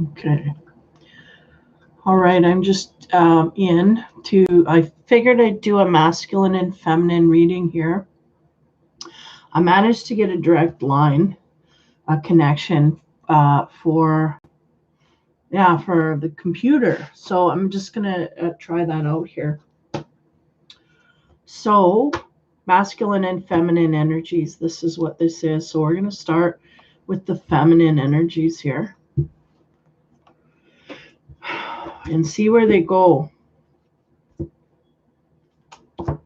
Okay. All right. I'm just I figured I'd do a masculine and feminine reading here. I managed to get a direct line, a connection for for the computer. So I'm just gonna try that out here. So masculine and feminine energies. This is what this is. So we're gonna start with the feminine energies here and see where they go. I'm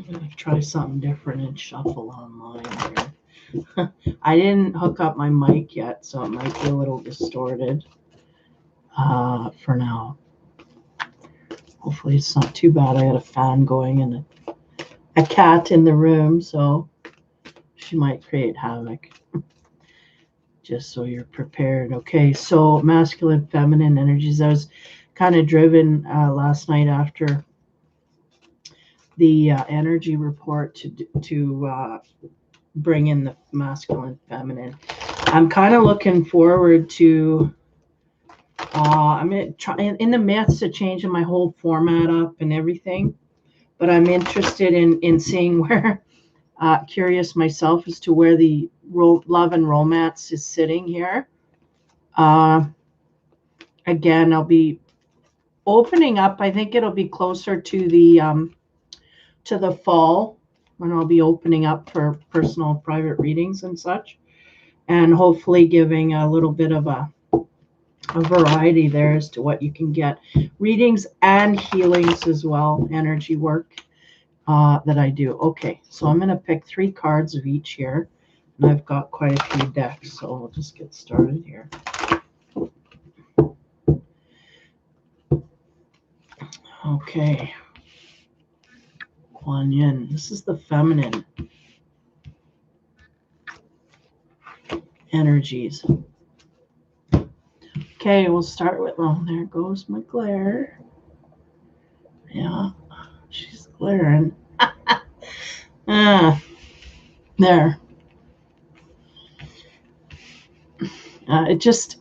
gonna try something different and shuffle online here. I didn't hook up my mic yet, so it might be a little distorted for now. Hopefully it's not too bad. I got a fan going and a cat in the room, so she might create havoc. Just so you're prepared. Okay, so masculine, feminine energies. I was kind of driven last night after the energy report to bring in the masculine, feminine. I'm kind of looking forward to. I'm in the midst of changing my whole format up and everything, but I'm interested in seeing where. Curious myself as to where the love and romance is sitting here. Again, I'll be opening up. I think it'll be closer to the fall when I'll be opening up for personal private readings and such, and hopefully giving a little bit of a variety there as to what you can get. Readings and healings as well, energy work that I do. Okay, so I'm going to pick 3 cards of each here, and I've got quite a few decks, so I'll just get started here. Okay. Kuan Yin. This is the feminine energies. Okay, we'll start with, oh, there goes my glare. Yeah, she's glaring. There.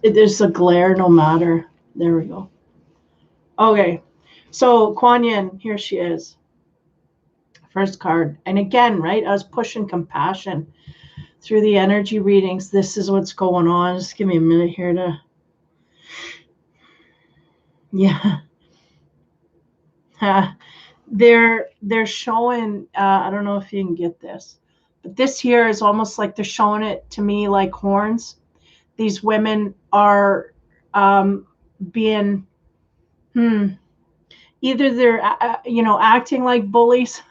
There's a glare no matter. There we go. Okay, so Kuan Yin, here she is. First card. And again, right, I was pushing compassion through the energy readings. This is what's going on. Just give me a minute here to, yeah. They're showing, I don't know if you can get this, but this here is almost like they're showing it to me like horns. These women are being, either they're, acting like bullies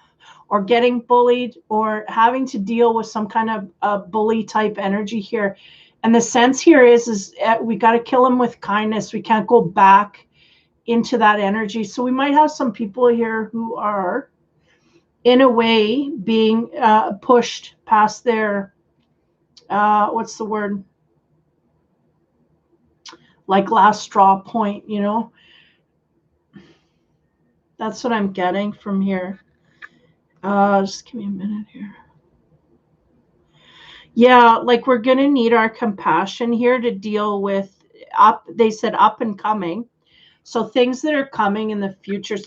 or getting bullied or having to deal with some kind of bully type energy here. And the sense here is we got to kill them with kindness. We can't go back into that energy. So we might have some people here who are, in a way, being pushed past their, what's the word? Like last straw point, That's what I'm getting from here. Just give me a minute here. Yeah, like we're going to need our compassion here to deal with they said up and coming. So things that are coming in the future.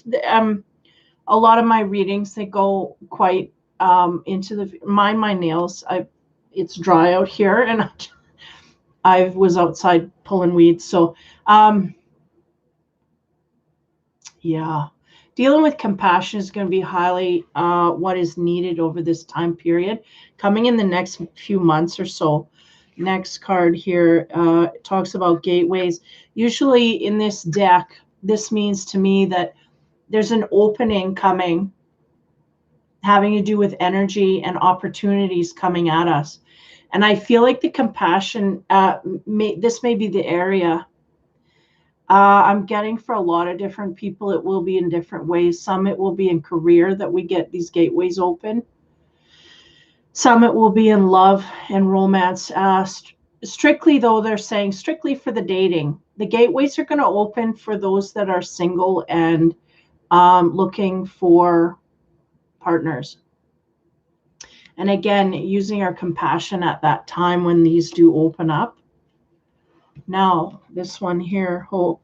A lot of my readings, they go quite into the, mind my nails. It's dry out here and I was outside pulling weeds. So, yeah, dealing with compassion is going to be highly what is needed over this time period coming in the next few months or so. Next card here talks about gateways. Usually in this deck, this means to me that there's an opening coming having to do with energy and opportunities coming at us. And I feel like the compassion, this may be the area I'm getting for a lot of different people. It will be in different ways. Some it will be in career that we get these gateways open. Some it will be in love and romance. Strictly, though, they're saying strictly for the dating. The gateways are going to open for those that are single and looking for partners. And again, using our compassion at that time when these do open up. Now, this one here, hope.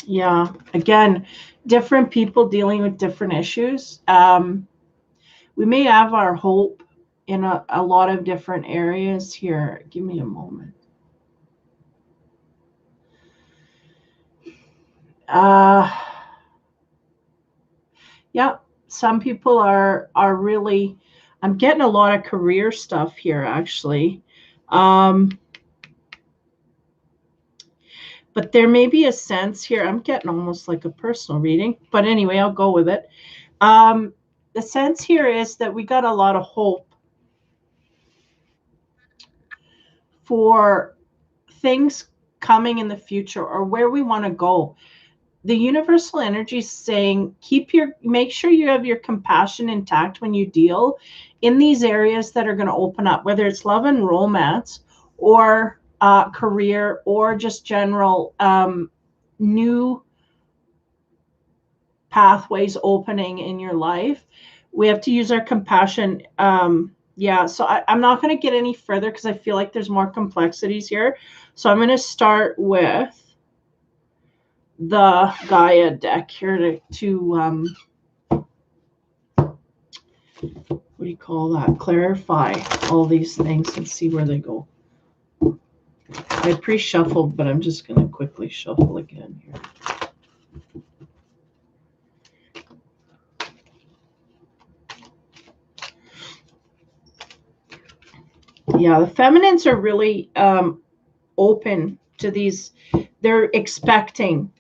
Yeah, again, different people dealing with different issues. We may have our hope in a lot of different areas here. Give me a moment. Yeah, some people are really, I'm getting a lot of career stuff here actually. But there may be a sense here, I'm getting almost like a personal reading, but anyway, I'll go with it. The sense here is that we got a lot of hope for things coming in the future or where we want to go. The universal energy is saying make sure you have your compassion intact when you deal in these areas that are going to open up, whether it's love and romance or career or just general new pathways opening in your life. We have to use our compassion. Yeah, so I'm not going to get any further because I feel like there's more complexities here. So I'm going to start with the Gaia deck here to what do you call that? Clarify all these things and see where they go. I pre-shuffled, but I'm just going to quickly shuffle again here. Yeah, the feminines are really open to these. They're expectant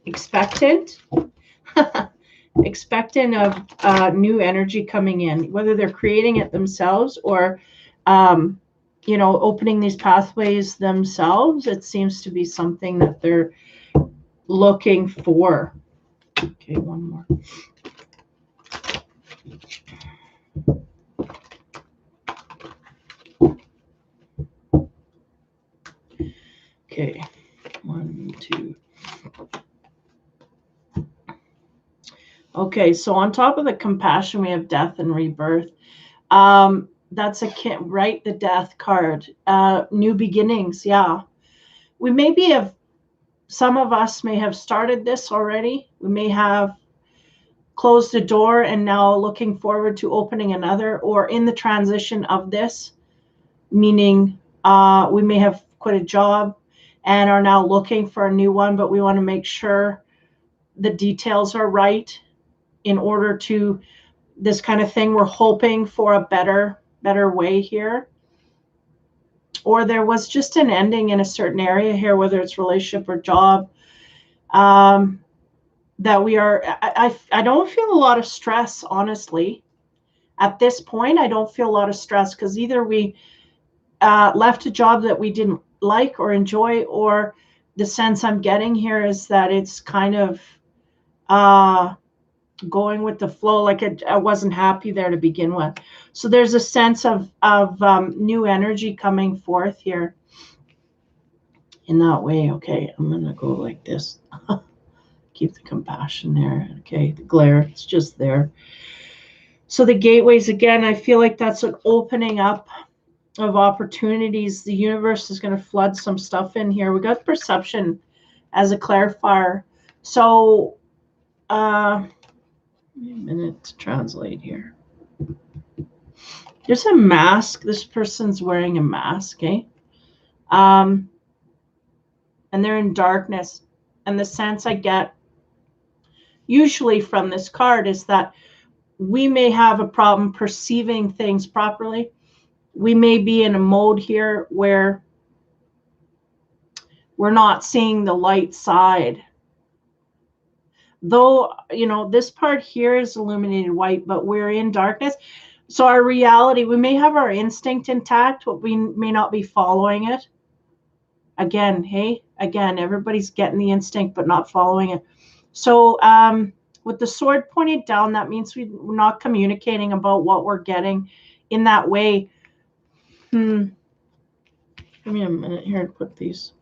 expectant of new energy coming in, whether they're creating it themselves or opening these pathways themselves. It seems to be something that they're looking for. Okay, one more. Okay, 1, 2. Okay, so on top of the compassion, we have death and rebirth. That's right, the death card. New beginnings, yeah. We maybe have, some of us may have started this already. We may have closed a door and now looking forward to opening another, or in the transition of this, meaning we may have quit a job and are now looking for a new one, but we want to make sure the details are right in order to this kind of thing. We're hoping for a better way here. Or there was just an ending in a certain area here, whether it's relationship or job, that we are, I don't feel a lot of stress, honestly. At this point, I don't feel a lot of stress because either we left a job that we didn't like or enjoy, or the sense I'm getting here is that it's kind of going with the flow, like I wasn't happy there to begin with. So there's a sense of new energy coming forth here in that way. Okay, I'm going to go like this. Keep the compassion there. Okay, the glare, it's just there. So the gateways, again, I feel like that's an opening up of opportunities. The universe is going to flood some stuff in here. We got perception as a clarifier. So a minute to translate here. There's a mask. This person's wearing a mask, eh? And they're in darkness. And the sense I get usually from this card is that we may have a problem perceiving things properly. We may be in a mode here where we're not seeing the light side. Though, this part here is illuminated white, but we're in darkness. So our reality, we may have our instinct intact, but we may not be following it. Again, everybody's getting the instinct, but not following it. So with the sword pointed down, that means we're not communicating about what we're getting in that way. Give me a minute here to put these.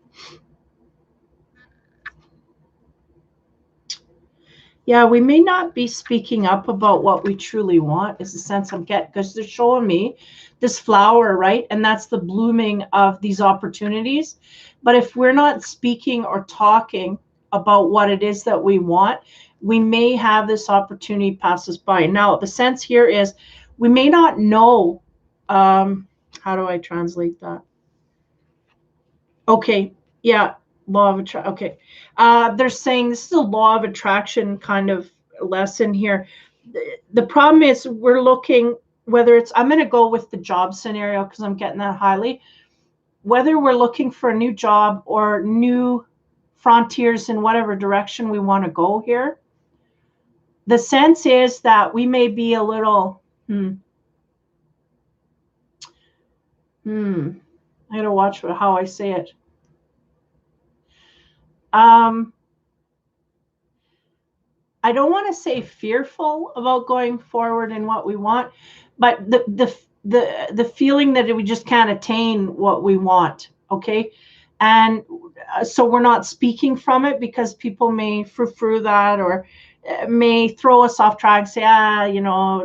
Yeah, we may not be speaking up about what we truly want, is the sense I'm getting, because they're showing me this flower, right? And that's the blooming of these opportunities. But if we're not speaking or talking about what it is that we want, we may have this opportunity pass us by. Now, the sense here is we may not know. How do I translate that? Okay, yeah, law of attraction. Okay, they're saying this is a law of attraction kind of lesson here. The problem is we're looking, whether it's, I'm going to go with the job scenario because I'm getting that highly, whether we're looking for a new job or new frontiers in whatever direction we want to go here. The sense is that we may be a little, I gotta watch how I say it. Um, I don't want to say fearful about going forward in what we want, but the feeling that we just can't attain what we want. Okay, and so we're not speaking from it because people may frou that, or may throw us off track, say,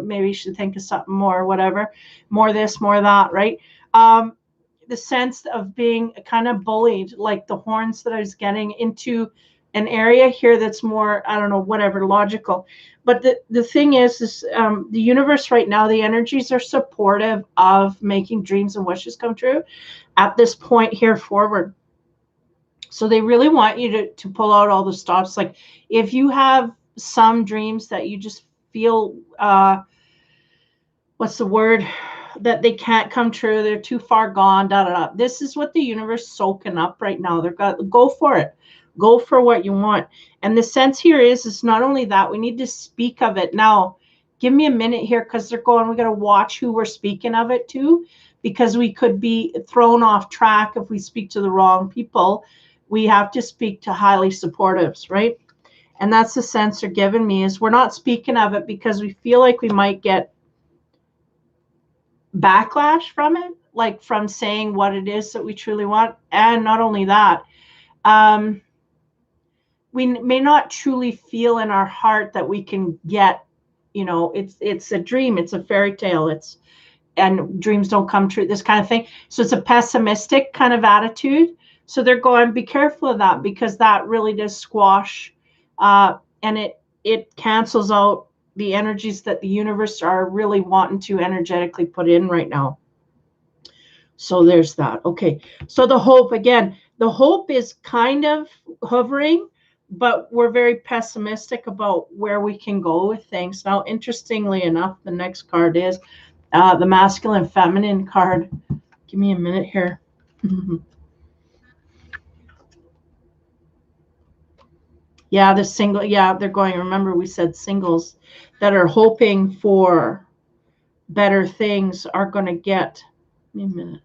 maybe you should think of something more, whatever, more this, more that, right? The sense of being kind of bullied, like the horns that I was getting into an area here that's more, I don't know, whatever, logical. But the thing is the universe right now, the energies are supportive of making dreams and wishes come true at this point here forward. So they really want you to pull out all the stops. Like if you have some dreams that you just feel, what's the word, that they can't come true, they're too far gone, da da da. This is what the universe is soaking up right now. They've got, go for it, go for what you want. And the sense here is it's not only that, we need to speak of it. Now give me a minute here, because they're going, we got to watch who we're speaking of it to, because we could be thrown off track if we speak to the wrong people. We have to speak to highly supportives, right? And that's the sense they're giving me, is we're not speaking of it because we feel like we might get backlash from it, like from saying what it is that we truly want. And not only that, we may not truly feel in our heart that we can get, it's a dream, it's a fairy tale, and dreams don't come true, this kind of thing. So it's a pessimistic kind of attitude. So they're going, be careful of that, because that really does squash, and it cancels out the energies that the universe are really wanting to energetically put in right now. So there's that. Okay. So the hope, again, the hope is kind of hovering, but we're very pessimistic about where we can go with things. Now, interestingly enough, the next card is the masculine feminine card. Give me a minute here. Yeah, the single, yeah, they're going, remember we said singles that are hoping for better things are going to get, give me a minute.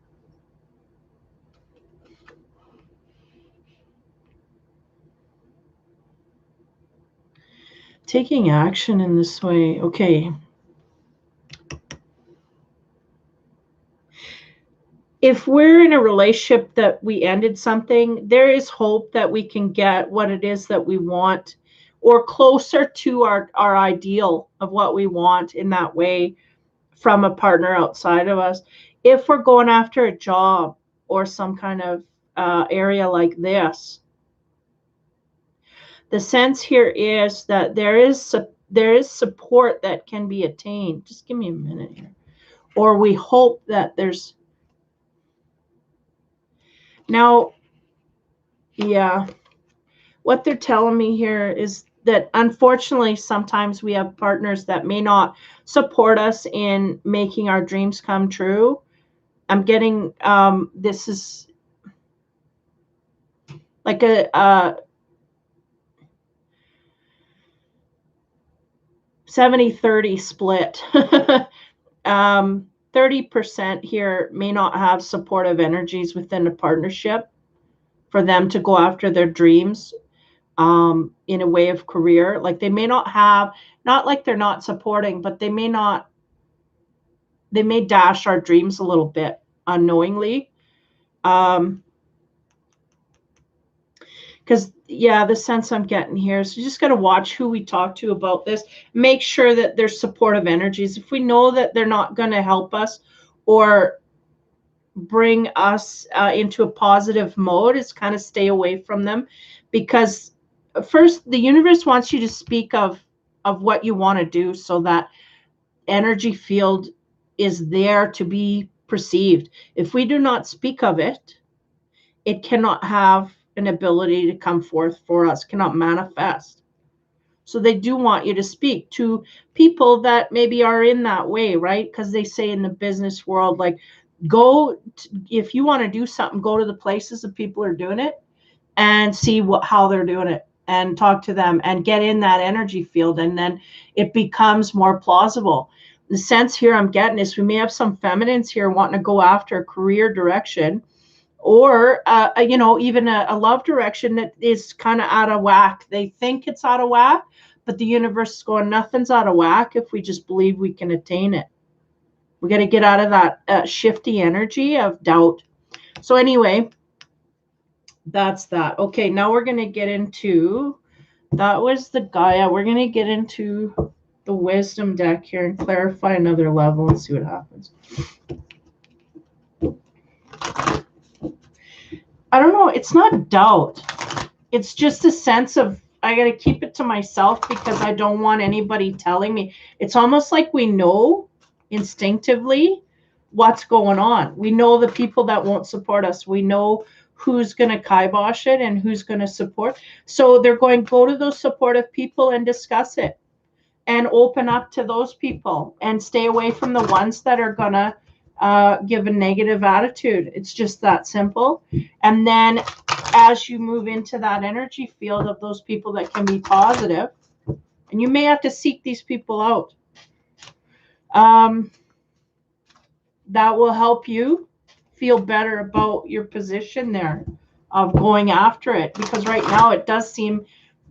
Taking action in this way. Okay. If we're in a relationship that we ended something, there is hope that we can get what it is that we want, or closer to our ideal of what we want in that way, from a partner outside of us. If we're going after a job or some kind of area like this, the sense here is that there is support that can be attained. Just give me a minute here. Or we hope that there's, now, yeah, what they're telling me here is that unfortunately sometimes we have partners that may not support us in making our dreams come true. I'm getting this is like a 70-30 split. 30% here may not have supportive energies within a partnership for them to go after their dreams in a way of career. Like they may not have, not like they're not supporting, but they may dash our dreams a little bit unknowingly. Because, yeah, the sense I'm getting here is you just got to watch who we talk to about this. Make sure that there's supportive energies. If we know that they're not going to help us or bring us into a positive mode, it's kind of stay away from them. Because first, the universe wants you to speak of what you want to do, so that energy field is there to be perceived. If we do not speak of it, it cannot have an ability to come forth for us, cannot manifest. So they do want you to speak to people that maybe are in that way, right? Because they say in the business world, like, if you want to do something, go to the places that people are doing it and see how they're doing it and talk to them and get in that energy field. And then it becomes more plausible. The sense here I'm getting is we may have some feminines here wanting to go after a career direction, or even a love direction that is kind of out of whack. They think it's out of whack, but the universe is going, nothing's out of whack if we just believe we can attain it. We got to get out of that shifty energy of doubt. So anyway, that's that. Okay, now we're going to get into, that was the Gaia. We're going to get into the wisdom deck here and clarify another level and see what happens. I don't know. It's not doubt. It's just a sense of, I got to keep it to myself because I don't want anybody telling me. It's almost like we know instinctively what's going on. We know the people that won't support us. We know who's going to kibosh it and who's going to support. So they're going, go to those supportive people and discuss it and open up to those people and stay away from the ones that are going to give a negative attitude. It's just that simple. And then as you move into that energy field of those people that can be positive, and you may have to seek these people out, that will help you feel better about your position there of going after it. Because right now it does seem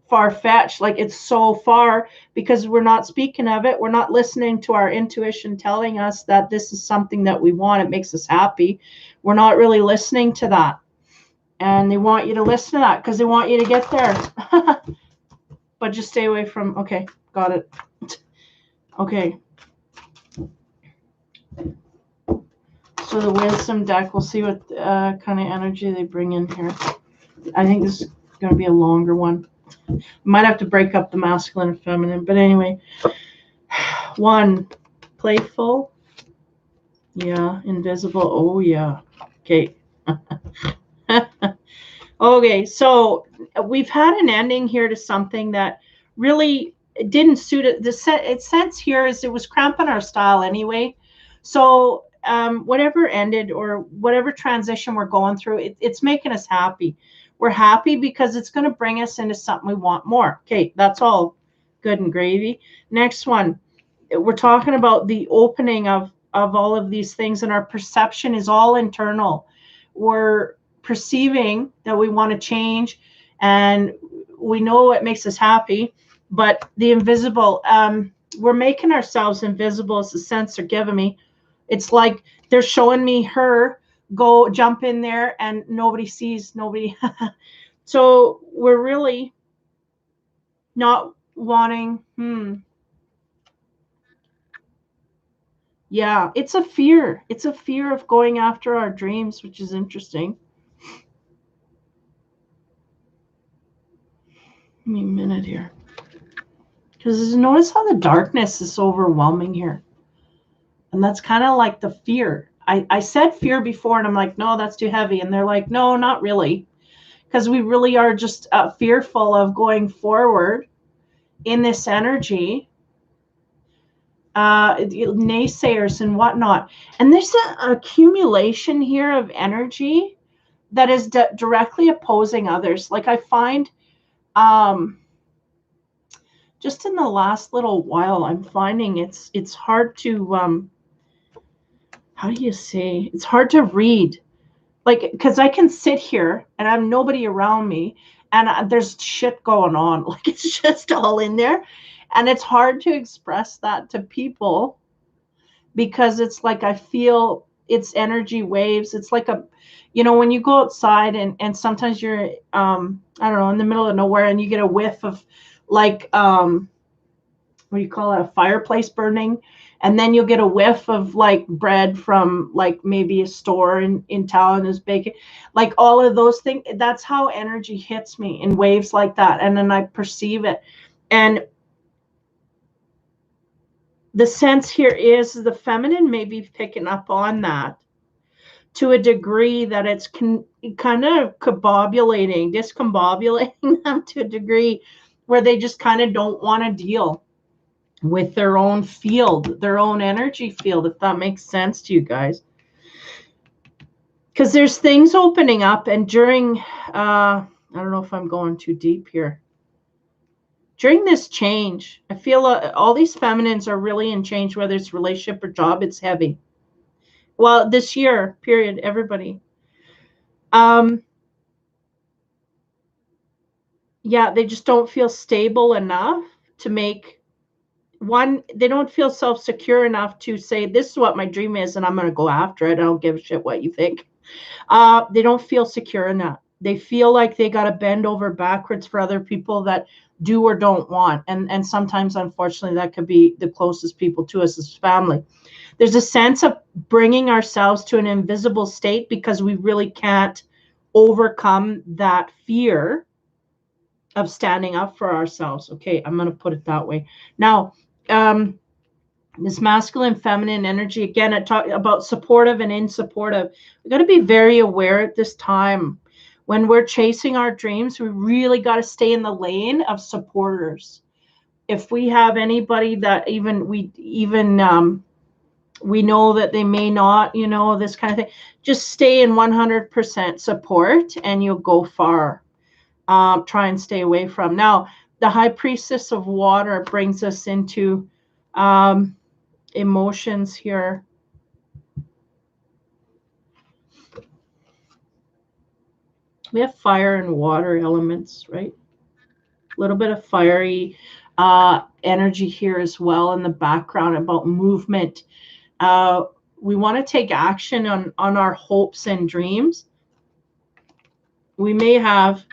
far-fetched, like it's so far, because we're not speaking of it. We're not listening to our intuition telling us that this is something that we want. It makes us happy. We're not really listening to that. And they want you to listen to that because they want you to get there. But just stay away from, okay, got it. Okay. So the wisdom deck, we'll see what kind of energy they bring in here. I think this is going to be a longer one. Might have to break up the masculine and feminine, but anyway. 1, playful. Yeah, invisible. Oh yeah. Okay. Okay, so we've had an ending here to something that really didn't suit it. The sense here is it was cramping our style anyway. So whatever ended or whatever transition we're going through, it's making us happy. We're happy because it's going to bring us into something we want more. Okay, that's all good and gravy. Next one, we're talking about the opening of all of these things, and our perception is all internal. We're perceiving that we want to change, and we know it makes us happy, but the invisible, we're making ourselves invisible. It's the sense they're giving me. It's like they're showing me her go jump in there and nobody sees, nobody. So we're really not wanting, yeah, it's a fear. It's a fear of going after our dreams, which is interesting. Give me a minute here. Because notice how the darkness is overwhelming here. And that's kind of like the fear. I said fear before, and I'm like, no, that's too heavy. And they're like, no, not really. Because we really are just fearful of going forward in this energy, naysayers and whatnot. And there's an accumulation here of energy that is directly opposing others. Like I find just in the last little while, I'm finding it's hard to, how do you say, it's hard to read. Like, because I can sit here and I have nobody around me and there's shit going on. Like it's just all in there. And it's hard to express that to people because it's like I feel it's energy waves. It's like a, you know, when you go outside and sometimes you're, I don't know, in the middle of nowhere and you get a whiff of like, what do you call it, a fireplace burning, and then you'll get a whiff of like bread from like maybe a store in town is baking, like all of those things. That's how energy hits me in waves like that, and then I perceive it. And the sense here is the feminine may be picking up on that to a degree that it's kind of discombobulating them to a degree where they just kind of don't want to deal with their own field, their own energy field, if that makes sense to you guys. Because there's things opening up, and during, I don't know if I'm going too deep here. During this change, I feel all these feminines are really in change, whether it's relationship or job, it's heavy. Well, this year, period, everybody. Yeah, they just don't feel stable enough to make one, they don't feel self-secure enough to say, this is what my dream is and I'm going to go after it. I don't give a shit what you think. They don't feel secure in that. They feel like they got to bend over backwards for other people that do or don't want. And sometimes, unfortunately, that could be the closest people to us as family. There's a sense of bringing ourselves to an invisible state because we really can't overcome that fear of standing up for ourselves. Okay, I'm going to put it that way. Now, this masculine, feminine energy, again, I talk about supportive and insupportive. We got to be very aware at this time. When we're chasing our dreams, we really got to stay in the lane of supporters. If we have anybody that we know that they may not, you know, this kind of thing, just stay in 100% support and you'll go far. Try and stay away from. Now, the High Priestess of Water brings us into emotions here. We have fire and water elements, right? A little bit of fiery energy here as well in the background about movement. We want to take action on our hopes and dreams. We may have,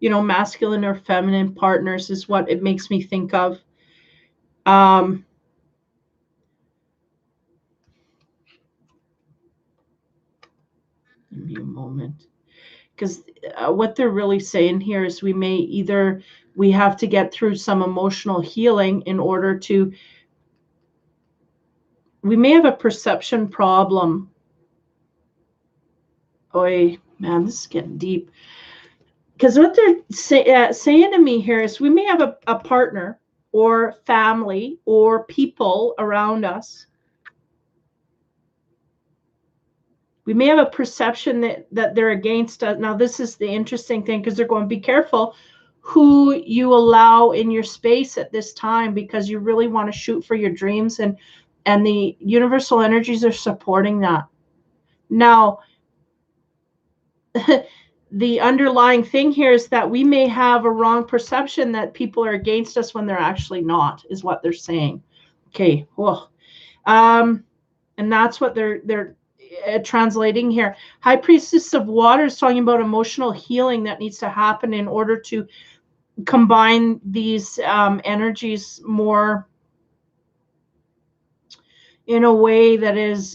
you know, masculine or feminine partners is what it makes me think of. Give me a moment. Because what they're really saying here is we have to get through some emotional healing in order to, we may have a perception problem. Oy, man, this is getting deep. Because what they're saying to me here is we may have a partner or family or people around us. We may have a perception that they're against us. Now, this is the interesting thing because they're going to be careful who you allow in your space at this time, because you really want to shoot for your dreams, and the universal energies are supporting that. Now, the underlying thing here is that we may have a wrong perception that people are against us when they're actually not, is what they're saying. Okay. Well, and that's what they're translating here. High Priestess of Water is talking about emotional healing that needs to happen in order to combine these energies more in a way that is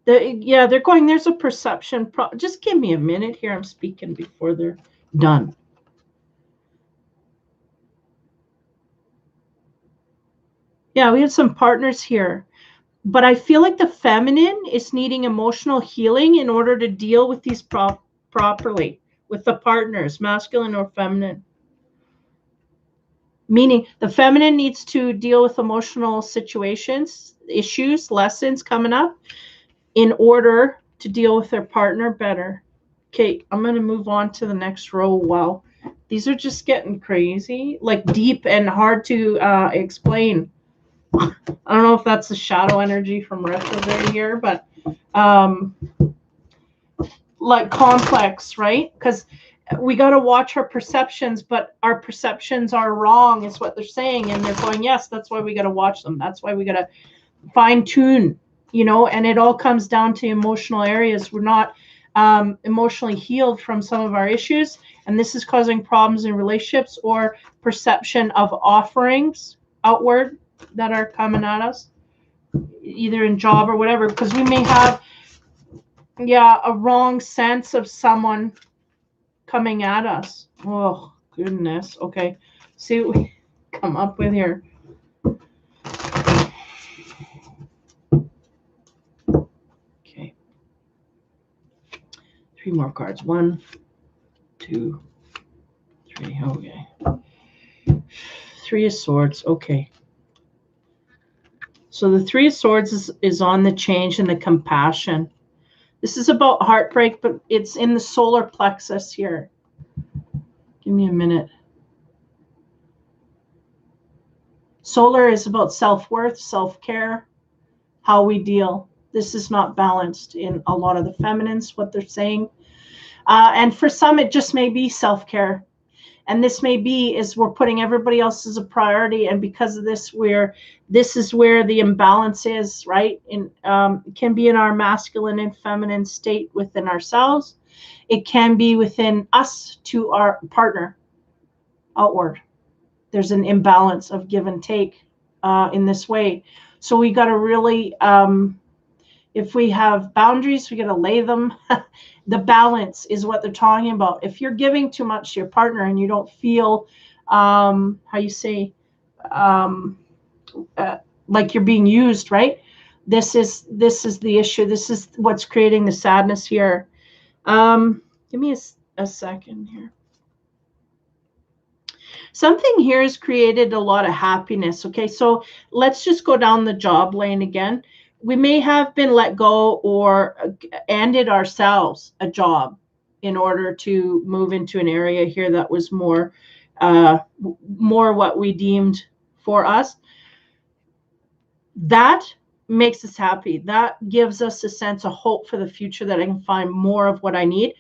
they're going, there's a perception just give me a minute here, I'm speaking before they're done. Yeah, we have some partners here, but I feel like the feminine is needing emotional healing in order to deal with these properly with the partners, masculine or feminine. Meaning the feminine needs to deal with emotional situations, issues, lessons coming up in order to deal with their partner better. Okay, I'm going to move on to the next row. Wow, these are just getting crazy, like deep and hard to explain. I don't know if that's the shadow energy from retrograde here, but like complex, right? Because we got to watch our perceptions, but our perceptions are wrong is what they're saying. And they're going, yes, that's why we got to watch them. That's why we got to fine tune you know, and it all comes down to emotional areas. We're not emotionally healed from some of our issues, and this is causing problems in relationships or perception of offerings outward that are coming at us, either in job or whatever, because we may have, yeah, a wrong sense of someone coming at us. Oh, goodness. Okay. See what we come up with here. Okay. 3 more cards. 1, 2, 3. Okay. 3 of Swords. Okay. So the 3 of Swords is on the change and the compassion. This is about heartbreak, but it's in the solar plexus here. Give me a minute. Solar is about self-worth, self-care, how we deal. This is not balanced in a lot of the feminines, what they're saying. And for some, it just may be self-care. And this may be is we're putting everybody else as a priority. And because of this, this is where the imbalance is, right? It can be in our masculine and feminine state within ourselves. It can be within us to our partner outward. There's an imbalance of give and take in this way. So we got to really, if we have boundaries, we got to lay them. The balance is what they're talking about. If you're giving too much to your partner and you don't feel, how you say, like you're being used, right? This is the issue. This is what's creating the sadness here. Give me a second here. Something here has created a lot of happiness. Okay, so let's just go down the job lane again. We may have been let go or ended ourselves a job in order to move into an area here that was more what we deemed for us. That makes us happy. That gives us a sense of hope for the future that I can find more of what I need.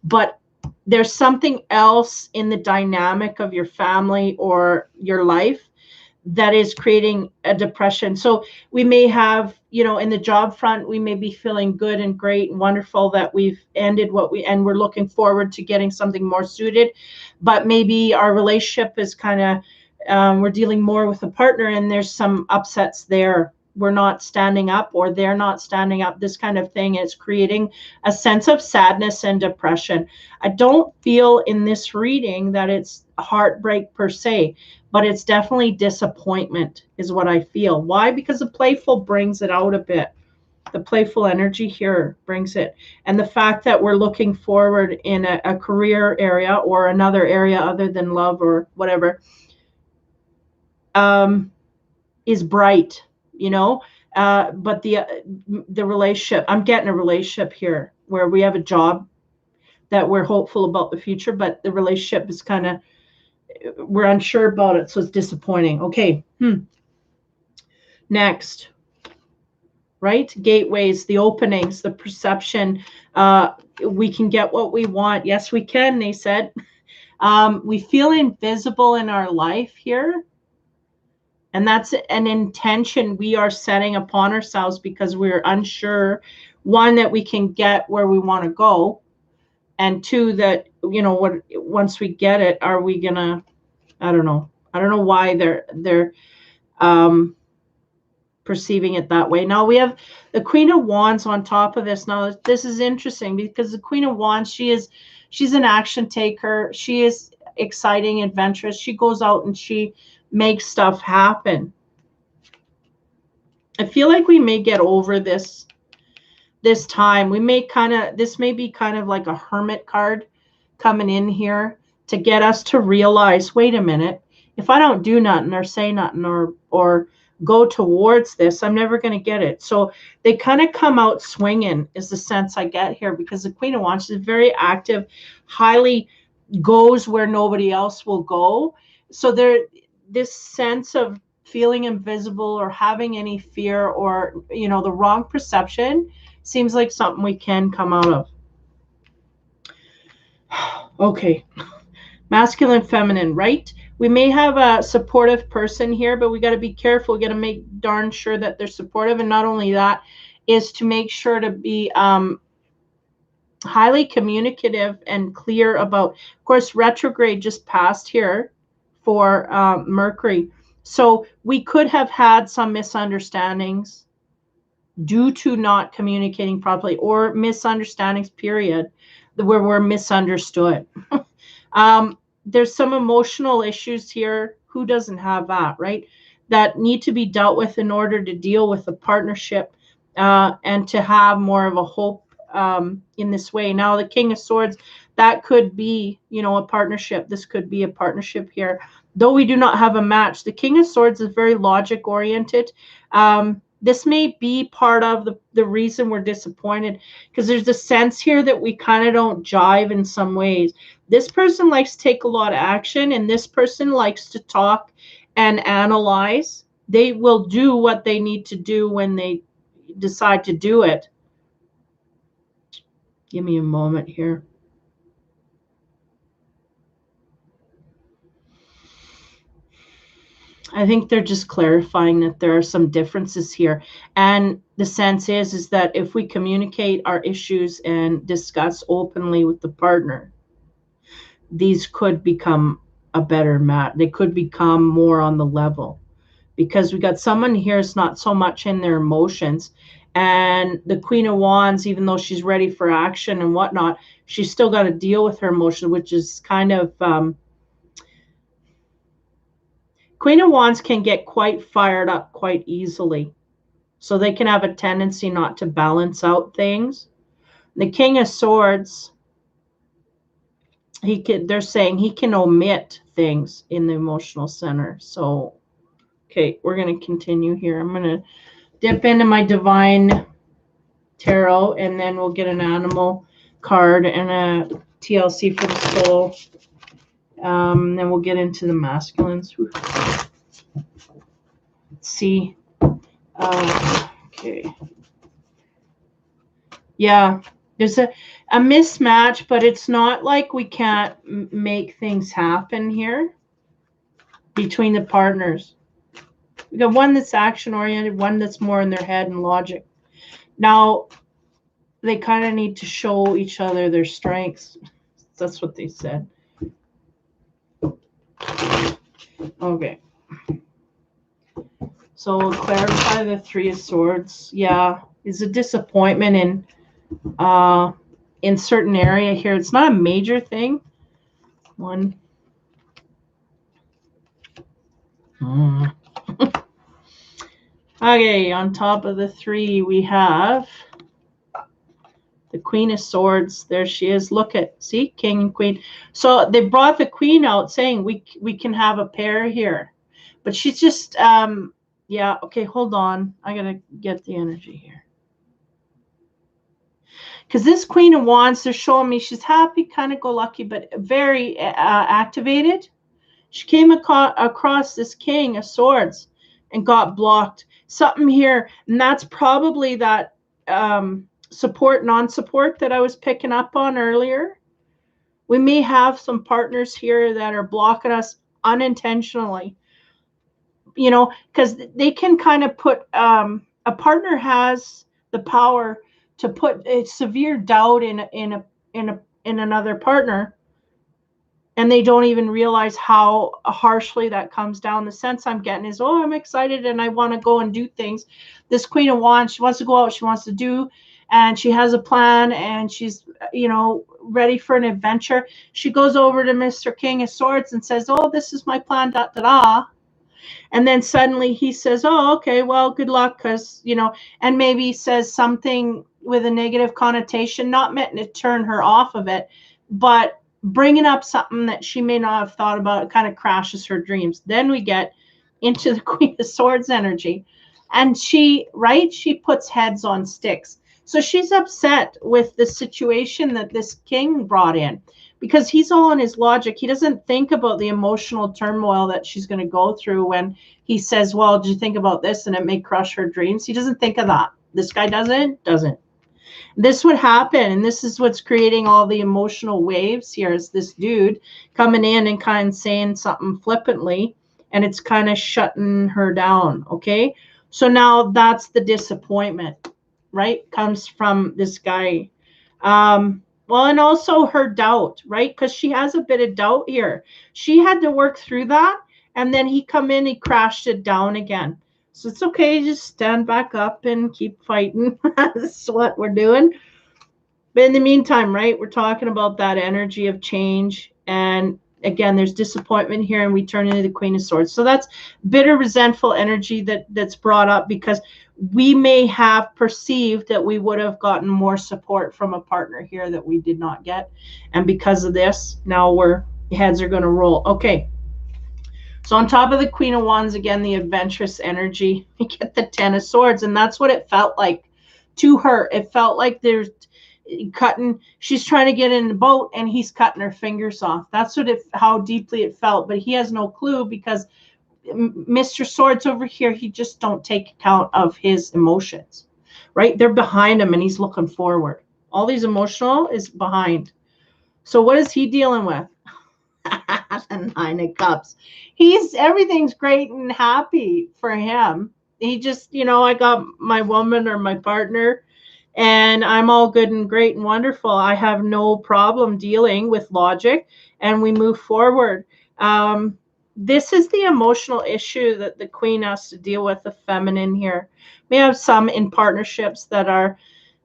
But there's something else in the dynamic of your family or your life that is creating a depression. So we may have, in the job front, we may be feeling good and great and wonderful that we've ended and we're looking forward to getting something more suited. But maybe our relationship is kind of, we're dealing more with a partner and there's some upsets there. We're not standing up or they're not standing up. This kind of thing is creating a sense of sadness and depression. I don't feel in this reading that it's heartbreak per se, but it's definitely disappointment is what I feel. Why? Because the playful brings it out a bit. The playful energy here brings it. And the fact that we're looking forward in a career area or another area other than love or whatever is bright. But the relationship, I'm getting a relationship here where we have a job that we're hopeful about the future, but the relationship is kind of, we're unsure about it. So it's disappointing. Okay. Next, right? Gateways, the openings, the perception. We can get what we want. Yes, we can, they said. We feel invisible in our life here. And that's an intention we are setting upon ourselves because we're unsure, one, that we can get where we want to go. And two, that, once we get it, are we going to, I don't know why they're perceiving it that way. Now we have the Queen of Wands on top of this. Now this is interesting because the Queen of Wands, she's an action taker. She is exciting, adventurous. She goes out and she makes stuff happen. I feel like we may get over this time. This may be kind of like a hermit card coming in here to get us to realize, wait a minute, if I don't do nothing or say nothing or go towards this, I'm never going to get it. So they kind of come out swinging is the sense I get here, because the Queen of Wands is very active, highly goes where nobody else will go. So this sense of feeling invisible or having any fear or, the wrong perception seems like something we can come out of. Okay. Masculine, feminine, right? We may have a supportive person here, but we got to be careful. We got to make darn sure that they're supportive. And not only that, is to make sure to be highly communicative and clear about, of course, retrograde just passed here for Mercury. So we could have had some misunderstandings due to not communicating properly, or misunderstandings, period, where we're misunderstood. There's some emotional issues here. Who doesn't have that, right? That need to be dealt with in order to deal with the partnership and to have more of a hope in this way. Now, the King of Swords, that could be, a partnership. This could be a partnership here. Though we do not have a match, the King of Swords is very logic oriented. This may be part of the reason we're disappointed, because there's a sense here that we kind of don't jive in some ways. This person likes to take a lot of action, and this person likes to talk and analyze. They will do what they need to do when they decide to do it. Give me a moment here. I think they're just clarifying that there are some differences here. And the sense is that if we communicate our issues and discuss openly with the partner, these could become a better match. They could become more on the level, because we got someone here is not so much in their emotions. And the Queen of Wands, even though she's ready for action and whatnot, she's still got to deal with her emotions, which is kind of Queen of Wands can get quite fired up quite easily. So they can have a tendency not to balance out things. The King of Swords, they're saying he can omit things in the emotional center. So, okay, we're going to continue here. I'm going to dip into my Divine Tarot, and then we'll get an animal card and a TLC for the soul. Then we'll get into the masculines. Let's see. Okay. Yeah, there's a mismatch, but it's not like we can't make things happen here between the partners. We got one that's action-oriented, one that's more in their head and logic. Now, they kind of need to show each other their strengths. That's what they said. Okay. So we'll clarify the Three of Swords. Yeah, is a disappointment in certain area here. It's not a major thing. One. Okay, on top of the three, we have the Queen of Swords. There she is. Look at, see, King and Queen. So they brought the Queen out saying we can have a pair here. But she's just, yeah, okay, hold on. I got to get the energy here. Because this Queen of Wands, they're showing me she's happy, kind of go lucky, but very activated. She came across this King of Swords and got blocked. Something here, and that's probably that support, non-support that I was picking up on earlier. We may have some partners here that are blocking us unintentionally, because they can kind of put, a partner has the power to put a severe doubt in another partner, and they don't even realize how harshly that comes down. The sense I'm getting is, oh, I'm excited and I want to go and do things. This Queen of Wands, she wants to go out, she wants to do, and she has a plan, and she's, ready for an adventure. She goes over to Mr. King of Swords and says, oh, this is my plan, da, da, da. And then suddenly he says, oh, okay, well, good luck, because, and maybe says something with a negative connotation, not meant to turn her off of it, but bringing up something that she may not have thought about. It kind of crashes her dreams. Then we get into the Queen of Swords energy, and she puts heads on sticks. So she's upset with the situation that this king brought in, because he's all in his logic. He doesn't think about the emotional turmoil that she's going to go through when he says, well, did you think about this? And it may crush her dreams. He doesn't think of that. This guy doesn't. This would happen, and this is what's creating all the emotional waves here, is this dude coming in and kind of saying something flippantly, and it's kind of shutting her down, okay? So now that's the disappointment, right, comes from this guy. Well, and also her doubt, right? Because she has a bit of doubt here. She had to work through that, and then he come in, he crashed it down again. So it's okay, just stand back up and keep fighting. That's what we're doing. But in the meantime, right, we're talking about that energy of change. And again, there's disappointment here, and we turn into the Queen of Swords. So that's bitter, resentful energy that's brought up because we may have perceived that we would have gotten more support from a partner here that we did not get. And because of this, now heads are going to roll. Okay. So on top of the Queen of Wands, again, the adventurous energy, we get the Ten of Swords. And that's what it felt like to her. It felt like she's trying to get in the boat and he's cutting her fingers off. That's how deeply it felt. But he has no clue because Mr. Swords over here, he just don't take account of his emotions, right? They're behind him and he's looking forward. All these emotional is behind. So what is he dealing with? The Nine of Cups. Everything's great and happy for him. He just, I got my woman or my partner and I'm all good and great and wonderful. I have no problem dealing with logic and we move forward. This is the emotional issue that the Queen has to deal with, the feminine here. We have some in partnerships that are,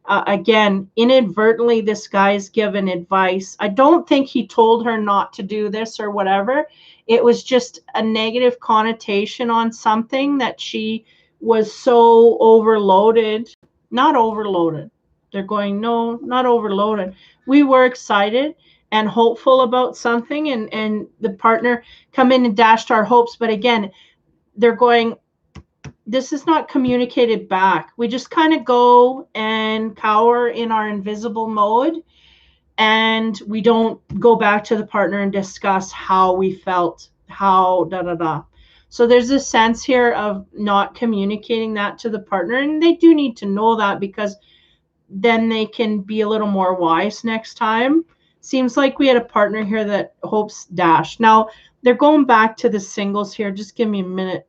again, inadvertently, this guy is given advice. I don't think he told her not to do this or whatever. It was just a negative connotation on something that she was so overloaded. Not overloaded. They're going, no, not overloaded. We were excited and hopeful about something, and the partner come in and dashed our hopes. But again, they're going, this is not communicated back. We just kind of go and cower in our invisible mode, and we don't go back to the partner and discuss how we felt, So there's this sense here of not communicating that to the partner, and they do need to know that because then they can be a little more wise next time. Seems like we had a partner here that hopes dashed. Now, they're going back to the singles here. Just give me a minute.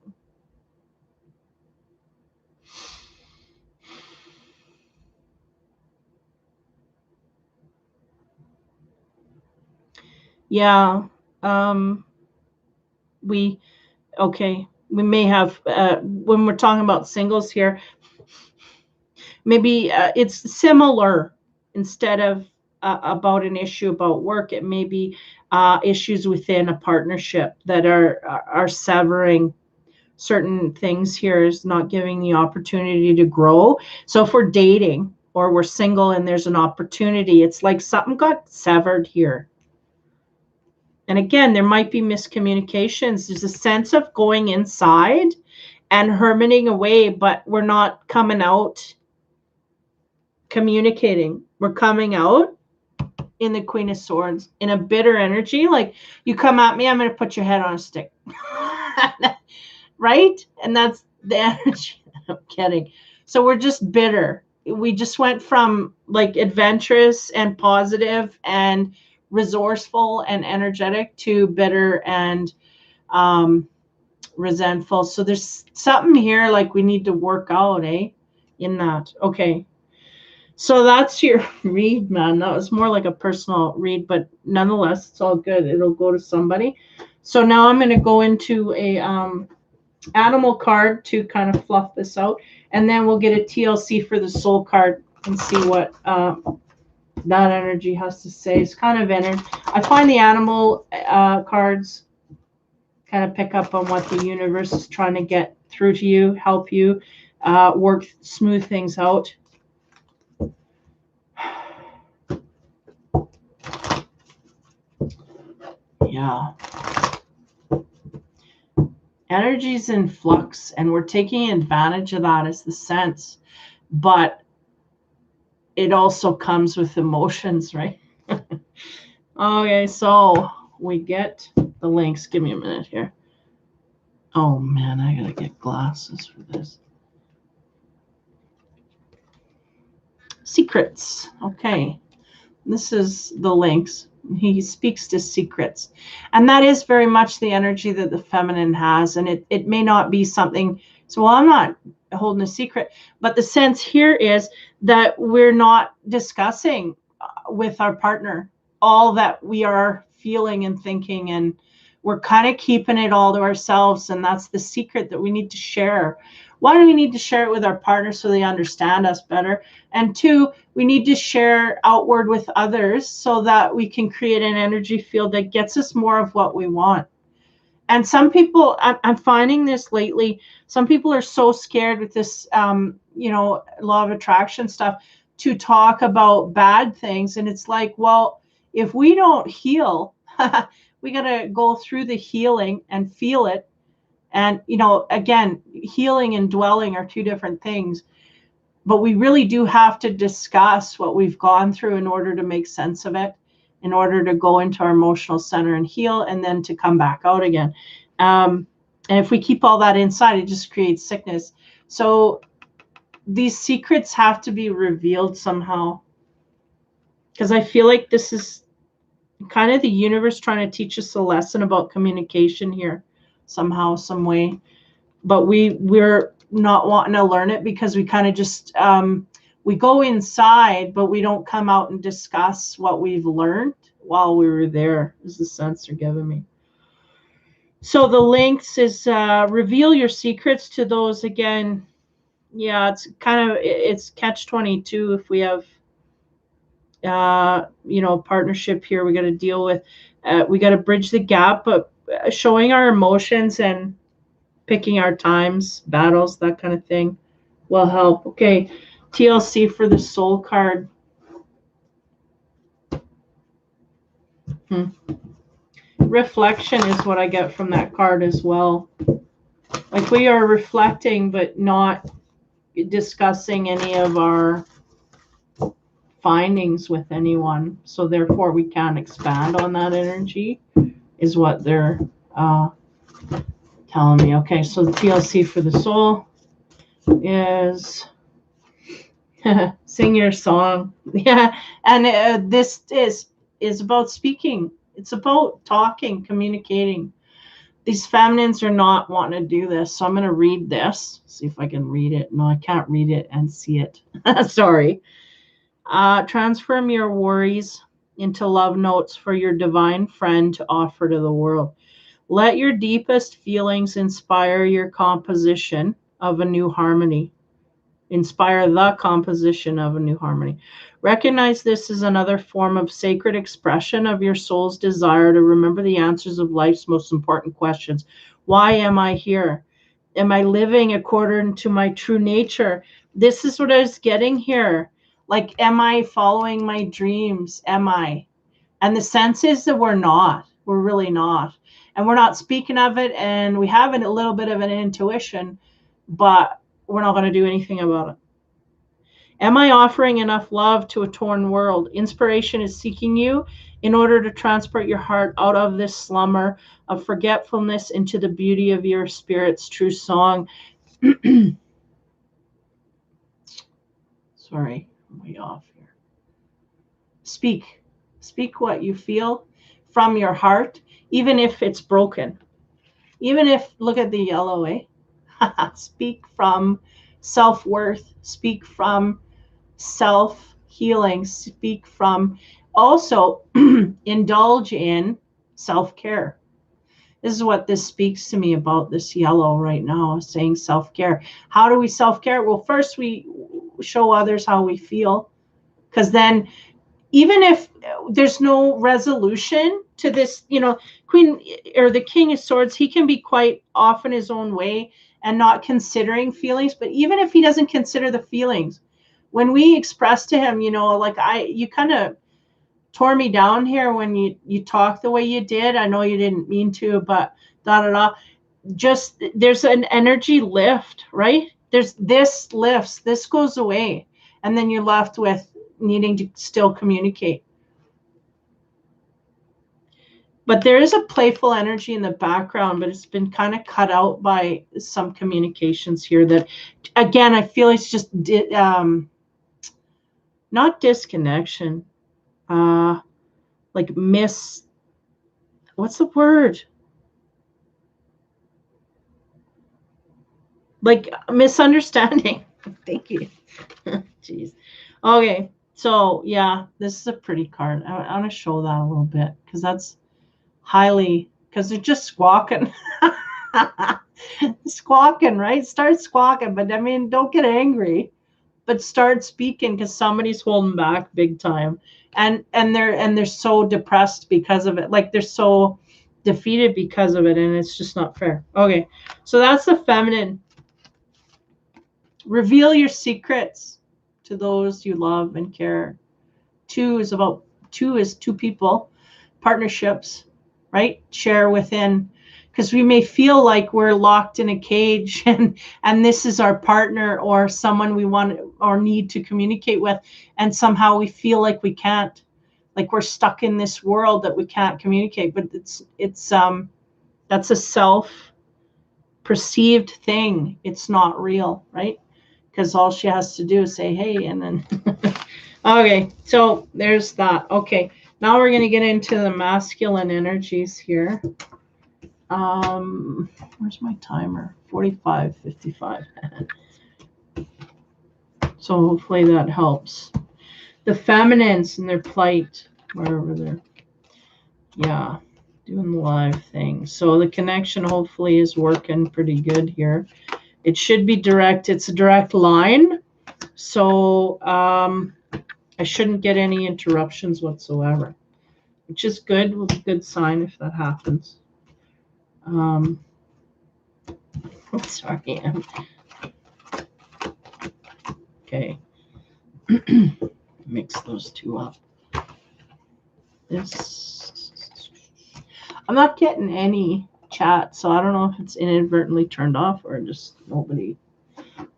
Yeah. We may have, when we're talking about singles here, maybe it's similar instead of about an issue about work. It may be issues within a partnership that are severing certain things here, is not giving the opportunity to grow. So if we're dating or we're single and there's an opportunity, it's like something got severed here. And again, there might be miscommunications. There's a sense of going inside and hermiting away, but we're not coming out communicating. We're coming out in the Queen of Swords in a bitter energy. Like, you come at me, I'm going to put your head on a stick. Right? And that's the energy I'm getting. So we're just bitter. We just went from like adventurous and positive and resourceful and energetic to bitter and resentful. So there's something here like we need to work out, in that. Okay. So that's your read, man. That was more like a personal read, but nonetheless, it's all good. It'll go to somebody. So now I'm going to go into a animal card to kind of fluff this out, and then we'll get a TLC for the soul card and see what that energy has to say. It's kind of energy. I find the animal cards kind of pick up on what the universe is trying to get through to you, help you work, smooth things out. Yeah. Energy's in flux, and we're taking advantage of that as the sense, but it also comes with emotions, right? Okay, so we get the links. Give me a minute here. Oh man, I gotta get glasses for this. Secrets. Okay, this is the links. He speaks to secrets, and that is very much the energy that the feminine has, and it may not be something So, well, I'm not holding a secret, but the sense here is that we're not discussing with our partner all that we are feeling and thinking, and we're kind of keeping it all to ourselves. And that's the secret that we need to share. One, we need to share it with our partner so they understand us better. And two, we need to share outward with others so that we can create an energy field that gets us more of what we want. And some people, I'm finding this lately, some people are so scared with this, law of attraction stuff to talk about bad things. And it's like, well, if we don't heal, we got to go through the healing and feel it. And, again, healing and dwelling are two different things. But we really do have to discuss what we've gone through in order to make sense of it, in order to go into our emotional center and heal, and then to come back out again. And if we keep all that inside, it just creates sickness. So these secrets have to be revealed somehow, because I feel like this is kind of the universe trying to teach us a lesson about communication here somehow, some way. But we're not wanting to learn it because we kind of just we go inside, but we don't come out and discuss what we've learned while we were there, is the sense they're giving me. So the links is reveal your secrets to those. Again, yeah, it's catch-22 if we have partnership here. We got to deal with, we got to bridge the gap, but showing our emotions and picking our times, battles, that kind of thing will help. Okay, TLC for the soul card. Reflection is what I get from that card as well. Like we are reflecting, but not discussing any of our findings with anyone. So therefore we can't expand on that energy, is what they're telling me. Okay, so the TLC for the soul is sing your song. Yeah, and this is about speaking. It's about talking, communicating. These feminines are not wanting to do this, so I'm going to read this. See if I can read it. No, I can't read it and see it. Sorry. Transform your worries into love notes for your divine friend to offer to the world. Let your deepest feelings inspire your composition of a new harmony. Inspire the composition of a new harmony. Recognize this as another form of sacred expression of your soul's desire to remember the answers of life's most important questions. Why am I here? Am I living according to my true nature? This is what I was getting here. Like, am I following my dreams? Am I? And the sense is that we're not. We're really not. And we're not speaking of it. And we have a little bit of an intuition, but we're not going to do anything about it. Am I offering enough love to a torn world? Inspiration is seeking you in order to transport your heart out of this slumber of forgetfulness into the beauty of your spirit's true song. Sorry, I'm way off here. Speak. Speak what you feel from your heart, even if it's broken. Even if, look at the yellow, eh? Speak from self-worth. Speak from self-healing. Speak from, also indulge in self-care. This is what this speaks to me about, this yellow right now, saying self-care. How do we self-care? Well, first we show others how we feel, because then even if there's no resolution to this, Queen or the King of Swords, he can be quite often his own way and not considering feelings. But even if he doesn't consider the feelings, when we express to him, like you kind of tore me down here when you talk the way you did. I know you didn't mean to, but just there's an energy lift, right? This lifts, this goes away, and then you're left with needing to still communicate. But there is a playful energy in the background, but it's been kind of cut out by some communications here that, again, I feel it's just not disconnection, like what's the word? like misunderstanding. Thank you. Jeez. Okay. So yeah, this is a pretty card. I want to show that a little bit because that's highly, because they're just squawking. Squawking, right? Start squawking, but I mean, don't get angry, but start speaking because somebody's holding back big time, and they're so depressed because of it. Like they're so defeated because of it, and it's just not fair. Okay, so that's the feminine. Reveal your secrets to those you love and care. Two is two people, partnerships, right? Share within, because we may feel like we're locked in a cage and this is our partner or someone we want or need to communicate with, and somehow we feel like we can't, like we're stuck in this world that we can't communicate. But it's that's a self perceived thing. It's not real, right? Because all she has to do is say hey, and then okay, so there's that. Okay, now we're going to get into the masculine energies here. Where's my timer? 45:55. So hopefully that helps. The feminines and their plight, wherever they're, yeah, doing the live thing. So the connection hopefully is working pretty good here. It should be direct. It's a direct line. So I shouldn't get any interruptions whatsoever, which is good. Well, a good sign if that happens. Sorry. Okay. Mix those two up. I'm not getting any chat, so I don't know if it's inadvertently turned off or just nobody.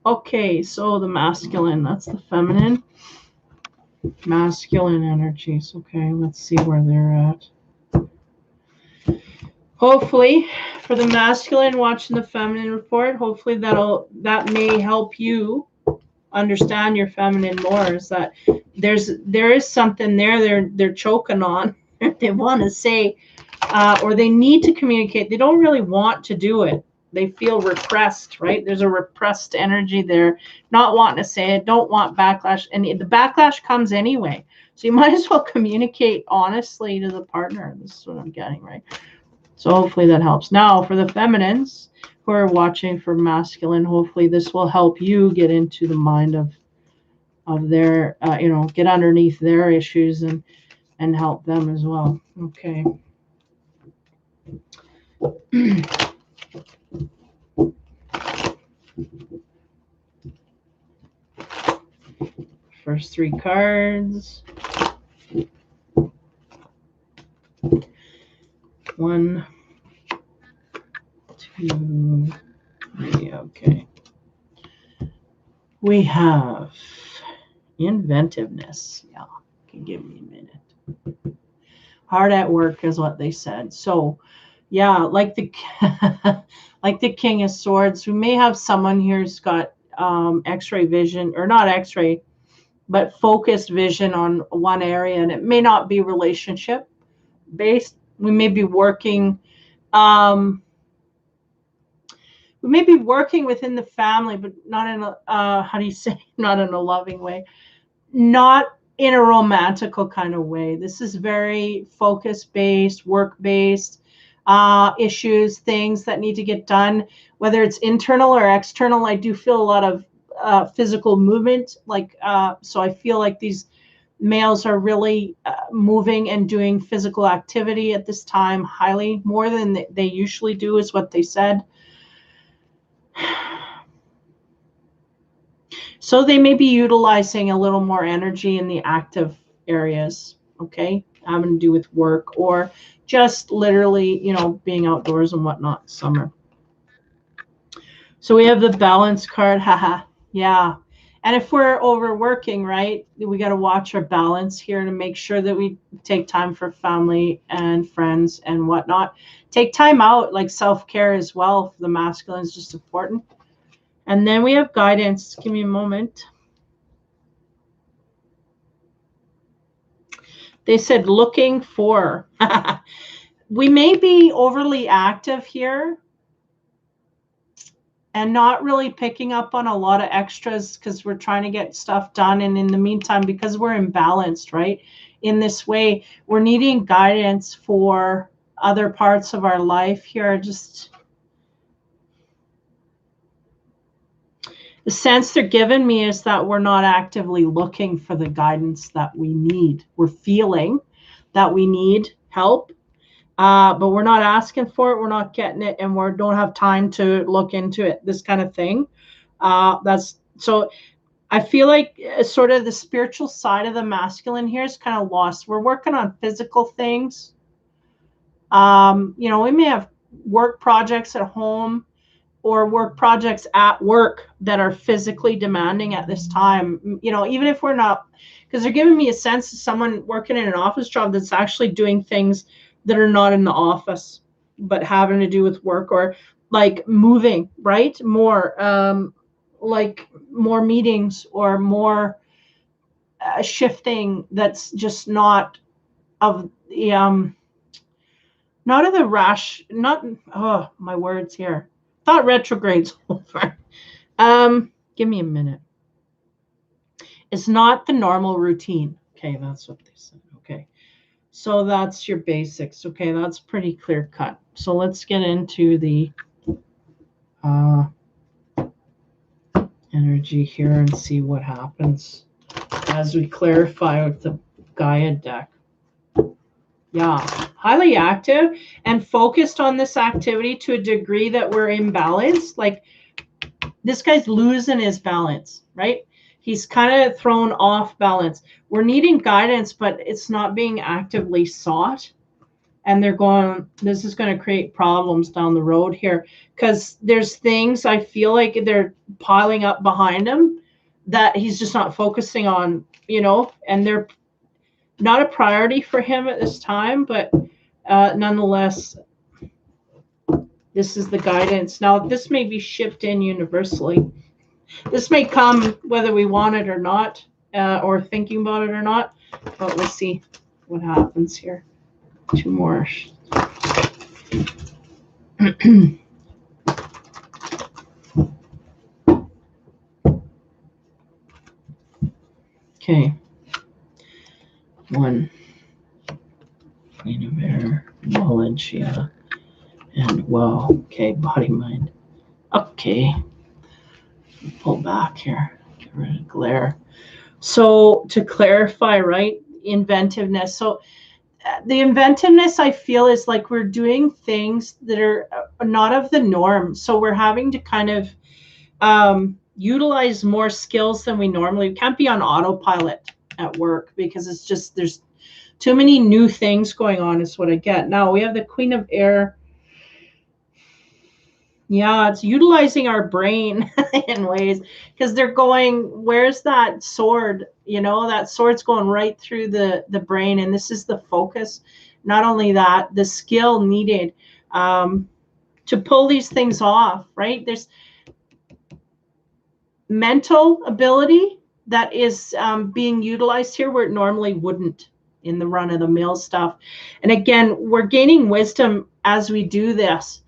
Okay, so the masculine, that's the feminine. Masculine energies. Okay, let's see where they're at. Hopefully, for the masculine watching the feminine report, hopefully that may help you understand your feminine more. Is that there is something there they're choking on. They want to say, or they need to communicate. They don't really want to do it. They feel repressed, right? There's a repressed energy there, not wanting to say it, don't want backlash, and the backlash comes anyway. So you might as well communicate honestly to the partner. This is what I'm getting, right? So hopefully that helps. Now for the feminines who are watching for masculine, hopefully this will help you get into the mind of their, get underneath their issues and help them as well. Okay. First three cards. 1, 2, 3. Okay. We have inventiveness. Yeah, can give me a minute. Hard at work is what they said. So, yeah, like the like the King of Swords, we may have someone here who's got X-ray vision, or not X-ray, but focused vision on one area, and it may not be relationship based. We may be working. We may be working within the family, but not in a how do you say? Not in a loving way, not in a romantical kind of way. This is very focus based, work based, issues, things that need to get done, whether it's internal or external. I do feel a lot of physical movement, so I feel like these males are really moving and doing physical activity at this time, highly more than they usually do, is what they said. So they may be utilizing a little more energy in the active areas, okay, having to do with work or just literally, being outdoors and whatnot, summer. So we have the balance card, haha, yeah. And if we're overworking, right, we got to watch our balance here to make sure that we take time for family and friends and whatnot. Take time out, like self-care as well, for the masculine is just important. And then we have guidance. Give me a moment. They said looking for. We may be overly active here. and not really picking up on a lot of extras because we're trying to get stuff done. And in the meantime, because we're imbalanced, right? In this way, we're needing guidance for other parts of our life here. Just the sense they're giving me is that we're not actively looking for the guidance that we need. We're feeling that we need help, but we're not asking for it. We're not getting it, and we don't have time to look into it. This kind of thing. That's so. I feel like sort of the spiritual side of the masculine here is kind of lost. We're working on physical things. We may have work projects at home or work projects at work that are physically demanding at this time. Even if we're not, because they're giving me a sense of someone working in an office job that's actually doing things that are not in the office, but having to do with work, or like moving, right? More, like more meetings or more shifting that's just not of the, not of the rush, not, oh, my words here. Thought retrograde's over. Give me a minute. It's not the normal routine. Okay, that's what they said. Okay. So that's your basics. Okay, that's pretty clear cut. So let's get into the energy here and see what happens as we clarify with the Gaia deck. Yeah, highly active and focused on this activity to a degree that we're imbalanced. Like this guy's losing his balance, right? He's kind of thrown off balance. We're needing guidance, but it's not being actively sought. And they're going, this is going to create problems down the road here, because there's things I feel like they're piling up behind him that he's just not focusing on, and they're not a priority for him at this time, but nonetheless, this is the guidance. Now, this may be shipped in universally. This may come whether we want it or not, or thinking about it or not, but we'll see what happens here. Two more. Okay. One. Queen of Air, knowledge, yeah. And wow. Okay, body, mind. Okay. Pull back here. Get rid of glare. So to clarify, right? Inventiveness. So the inventiveness I feel is like we're doing things that are not of the norm. So we're having to kind of utilize more skills than we can't be on autopilot at work, because it's just, there's too many new things going on is what I get. Now we have the Queen of Air. Yeah, it's utilizing our brain in ways, because they're going, where's that sword? That sword's going right through the brain, and this is the focus. Not only that, the skill needed to pull these things off, right? There's mental ability that is being utilized here where it normally wouldn't in the run-of-the-mill stuff. And again, we're gaining wisdom as we do this,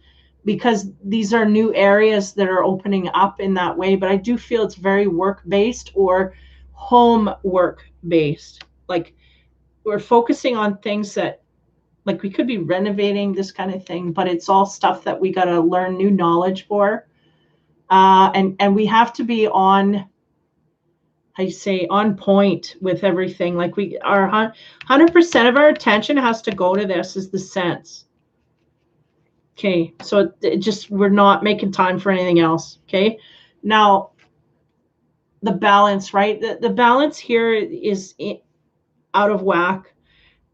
because these are new areas that are opening up in that way. But I do feel it's very work-based or home work-based. Like we're focusing on things that, like we could be renovating, this kind of thing, but it's all stuff that we got to learn new knowledge for. And we have to be on, I say, on point with everything. Like we are 100% of our attention has to go to this, is the sense. Okay, so it just, we're not making time for anything else. Okay, now the balance, right? The balance here is out of whack.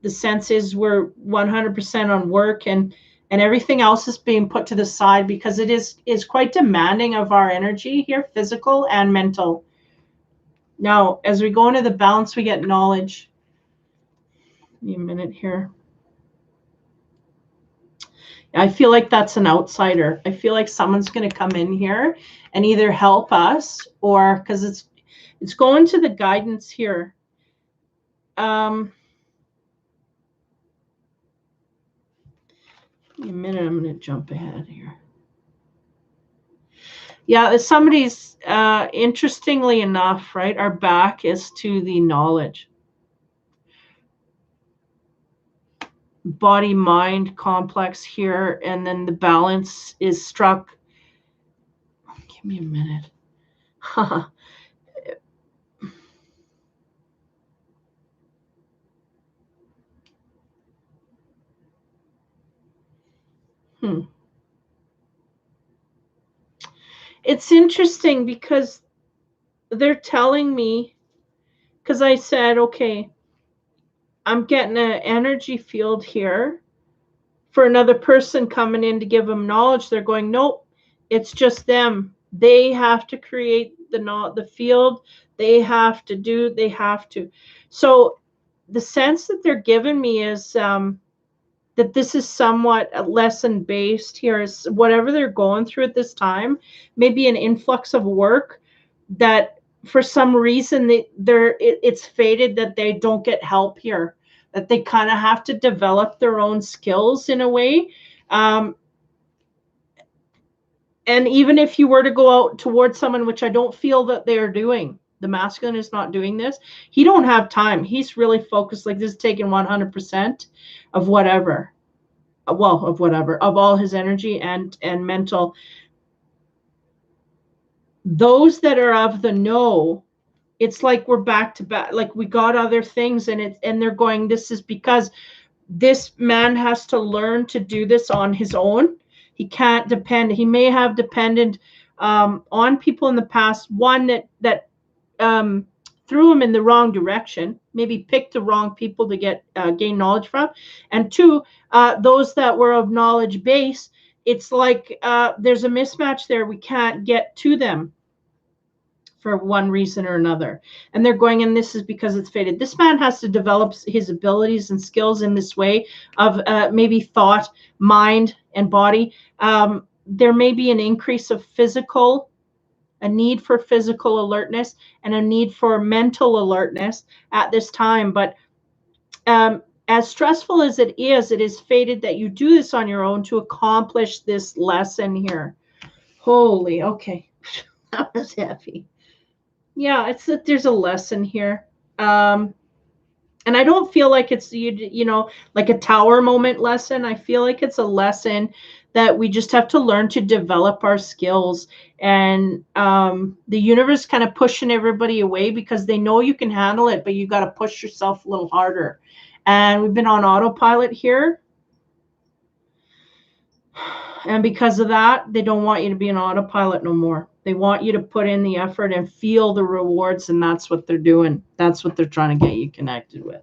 The sense is we're 100% on work, and everything else is being put to the side, because it is quite demanding of our energy here, physical and mental. Now, as we go into the balance, we get knowledge. Give me a minute here. I feel like that's an outsider. I feel like someone's going to come in here and either help us, or because it's going to the guidance here. Give me a minute. I'm going to jump ahead here. Yeah, somebody's, interestingly enough, right, our back is to the knowledge. Body mind complex here, and then the balance is struck. Give me a minute. Hmm. It's interesting because they're telling me, because I said, okay, I'm getting an energy field here for another person coming in to give them knowledge. They're going, nope, it's just them. They have to create the field. They have to. So the sense that they're giving me is, that this is somewhat a lesson based here, is whatever they're going through at this time, maybe an influx of work that for some reason it's fated that they don't get help here, that they kind of have to develop their own skills in a way. um, and even if you were to go out towards someone, which I don't feel that they're doing, the masculine is not doing this, he don't have time, he's really focused, like this is taking 100% of whatever, well, of whatever, of all his energy and mental. Those that are of the no, it's like we're back to back, like we got other things, and they're going, this is because this man has to learn to do this on his own. He can't depend, he may have depended, on people in the past, one that um, threw him in the wrong direction, maybe picked the wrong people to get gain knowledge from, and two, those that were of knowledge base. It's like, there's a mismatch there. We can't get to them for one reason or another, and they're going, and this is because it's fated. This man has to develop his abilities and skills in this way of, maybe thought, mind, and body. There may be an increase of a need for physical alertness and a need for mental alertness at this time. But as stressful as it is fated that you do this on your own to accomplish this lesson here. Holy, okay. That was heavy. Yeah, it's that there's a lesson here. And I don't feel like it's, like a tower moment lesson. I feel like it's a lesson that we just have to learn to develop our skills. And the universe kind of pushing everybody away because they know you can handle it, but you got to push yourself a little harder. And we've been on autopilot here. And because of that, they don't want you to be an autopilot no more. They want you to put in the effort and feel the rewards. And that's what they're doing. That's what they're trying to get you connected with.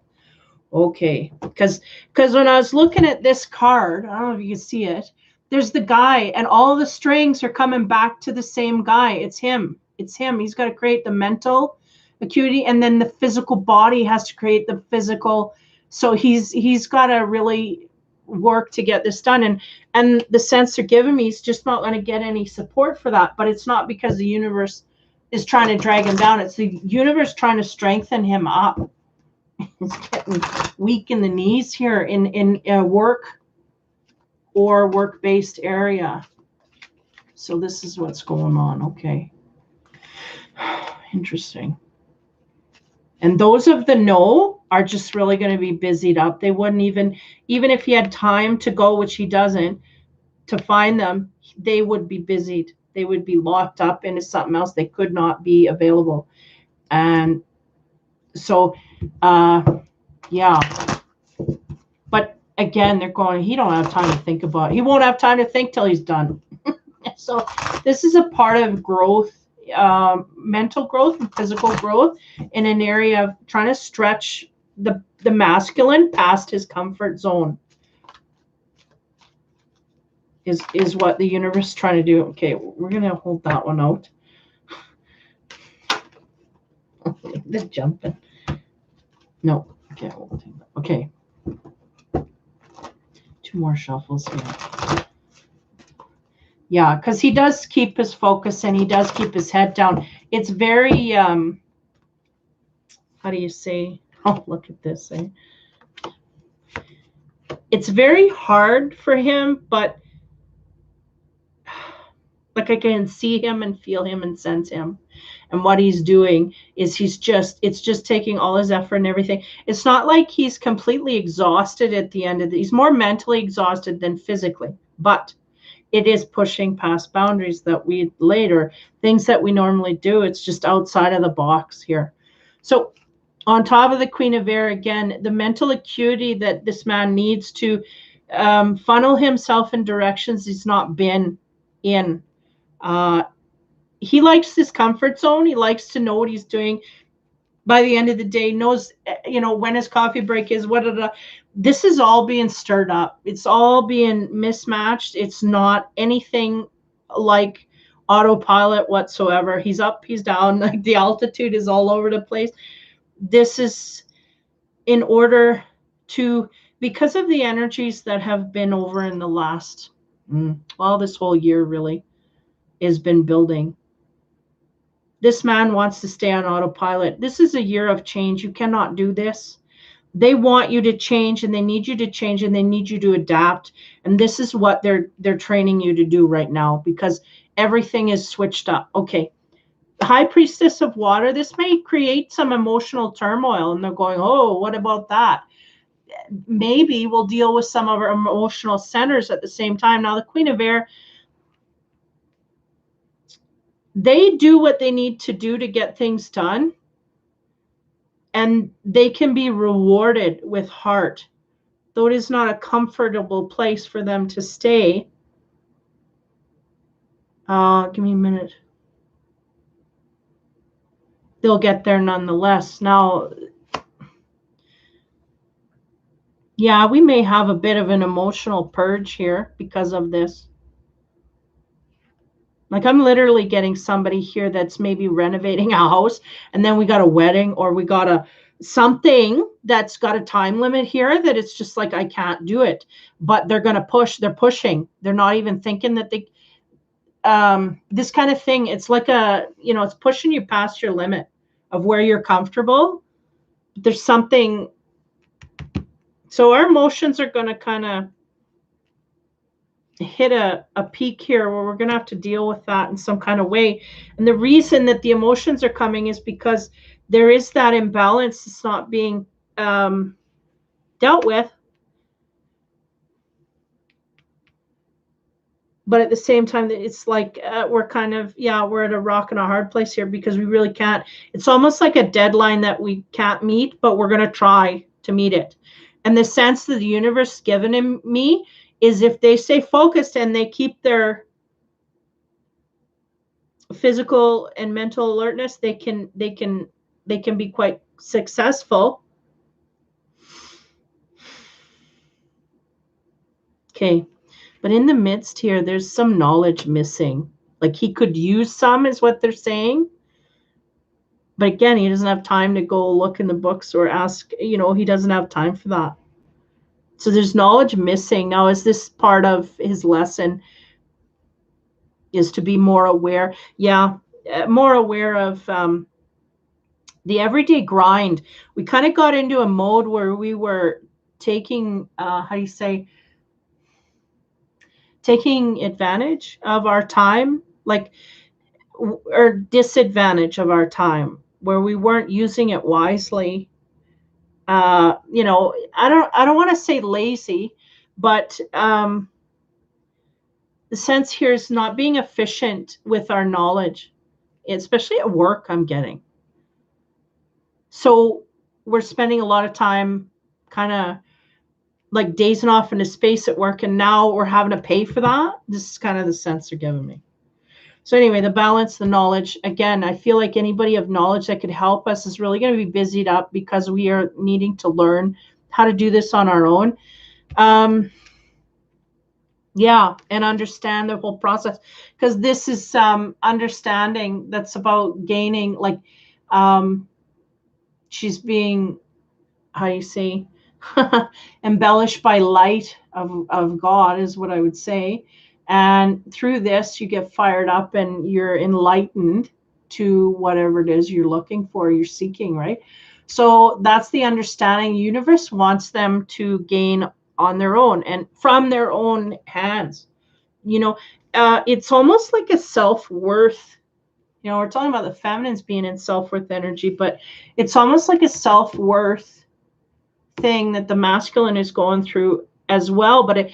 Okay, because when I was looking at this card, I don't know if you can see it, there's the guy, and all the strings are coming back to the same guy. It's him. It's him. He's got to create the mental acuity, and then the physical body has to create the physical. So he's got to really work to get this done. And the sense they're giving me is just not going to get any support for that. But it's not because the universe is trying to drag him down. It's the universe trying to strengthen him up. He's getting weak in the knees here in a work or work-based area. So this is what's going on. Okay. Interesting. And those of the no are just really going to be busied up. They wouldn't even if he had time to go, which he doesn't, to find them, they would be busied. They would be locked up into something else. They could not be available. And so, yeah. But again, they're going, he don't have time to think about it. He won't have time to think till he's done. So this is a part of growth, mental growth and physical growth in an area of trying to stretch the masculine past his comfort zone is what the universe is trying to do. Okay, we're going to hold that one out. They're jumping. No, okay, okay. 2 more shuffles here. Yeah, because he does keep his focus and he does keep his head down. It's very, how do you say? Oh, look at this. It's very hard for him, but Like I can see him and feel him and sense him. And what he's doing is it's just taking all his effort and everything. It's not like he's completely exhausted at the end of he's more mentally exhausted than physically, but it is pushing past boundaries that we later, things that we normally do. It's just outside of the box here. So on top of the Queen of Air, again, the mental acuity that this man needs to funnel himself in directions he's not been in. He likes his comfort zone. He likes to know what he's doing. By the end of the day, knows when his coffee break is. This is all being stirred up. It's all being mismatched. It's not anything like autopilot whatsoever. He's up, he's down. Like the altitude is all over the place. This is in order to, because of the energies that have been over in the last, this whole year really has been building. This man wants to stay on autopilot. This is a year of change. You cannot do this. They want you to change, and they need you to change, and they need you to adapt. And this is what they're training you to do right now, because everything is switched up. Okay. The High Priestess of Water, this may create some emotional turmoil, and they're going, oh, what about that? Maybe we'll deal with some of our emotional centers at the same time. Now, the Queen of Air, they do what they need to do to get things done, and they can be rewarded with heart, though it is not a comfortable place for them to stay. Give me a minute. They'll get there nonetheless. Now, yeah, we may have a bit of an emotional purge here because of this. Like I'm literally getting somebody here that's maybe renovating a house, and then we got a wedding, or we got something that's got a time limit here that it's just like, I can't do it, but they're going to push. They're pushing. They're not even thinking that they, this kind of thing. It's like it's pushing you past your limit of where you're comfortable. There's something. So our emotions are going to kind of hit a peak here where we're going to have to deal with that in some kind of way. And the reason that the emotions are coming is because there is that imbalance that's not being dealt with. But at the same time, it's like we're kind of, we're at a rock and a hard place here, because we really can't. It's almost like a deadline that we can't meet, but we're going to try to meet it. And the sense that the universe has given me is, if they stay focused and they keep their physical and mental alertness, they can be quite successful. Okay. But in the midst here, there's some knowledge missing. Like he could use some, is what they're saying. But again, he doesn't have time to go look in the books or ask, he doesn't have time for that. So there's knowledge missing. Now, is this part of his lesson, is to be more aware? Yeah, more aware of the everyday grind. We kind of got into a mode where we were taking, taking advantage of our time, like, or disadvantage of our time, where we weren't using it wisely. I don't want to say lazy, but the sense here is not being efficient with our knowledge, especially at work. I'm getting. So we're spending a lot of time kind of like dazing off into space at work, and now we're having to pay for that. This is kind of the sense they're giving me. So anyway, the balance, the knowledge, again, I feel like anybody of knowledge that could help us is really going to be busied up, because we are needing to learn how to do this on our own. And understand the whole process, because this is understanding that's about gaining, like she's being, embellished by light of God, is what I would say. And through this, you get fired up and you're enlightened to whatever it is you're looking for, you're seeking, right? So that's the understanding. The universe wants them to gain on their own and from their own hands. it's almost like a self-worth. You know, we're talking about the feminines being in self-worth energy, but it's almost like a self-worth thing that the masculine is going through as well. But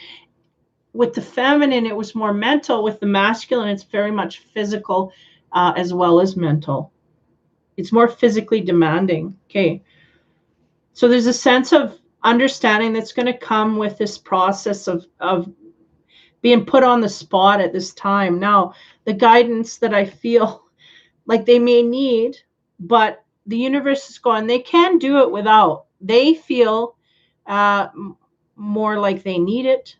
with the feminine, it was more mental. With the masculine, it's very much physical as well as mental. It's more physically demanding. Okay. So there's a sense of understanding that's going to come with this process of being put on the spot at this time. Now, the guidance that I feel like they may need, but the universe is going, they can do it without. They feel more like they need it,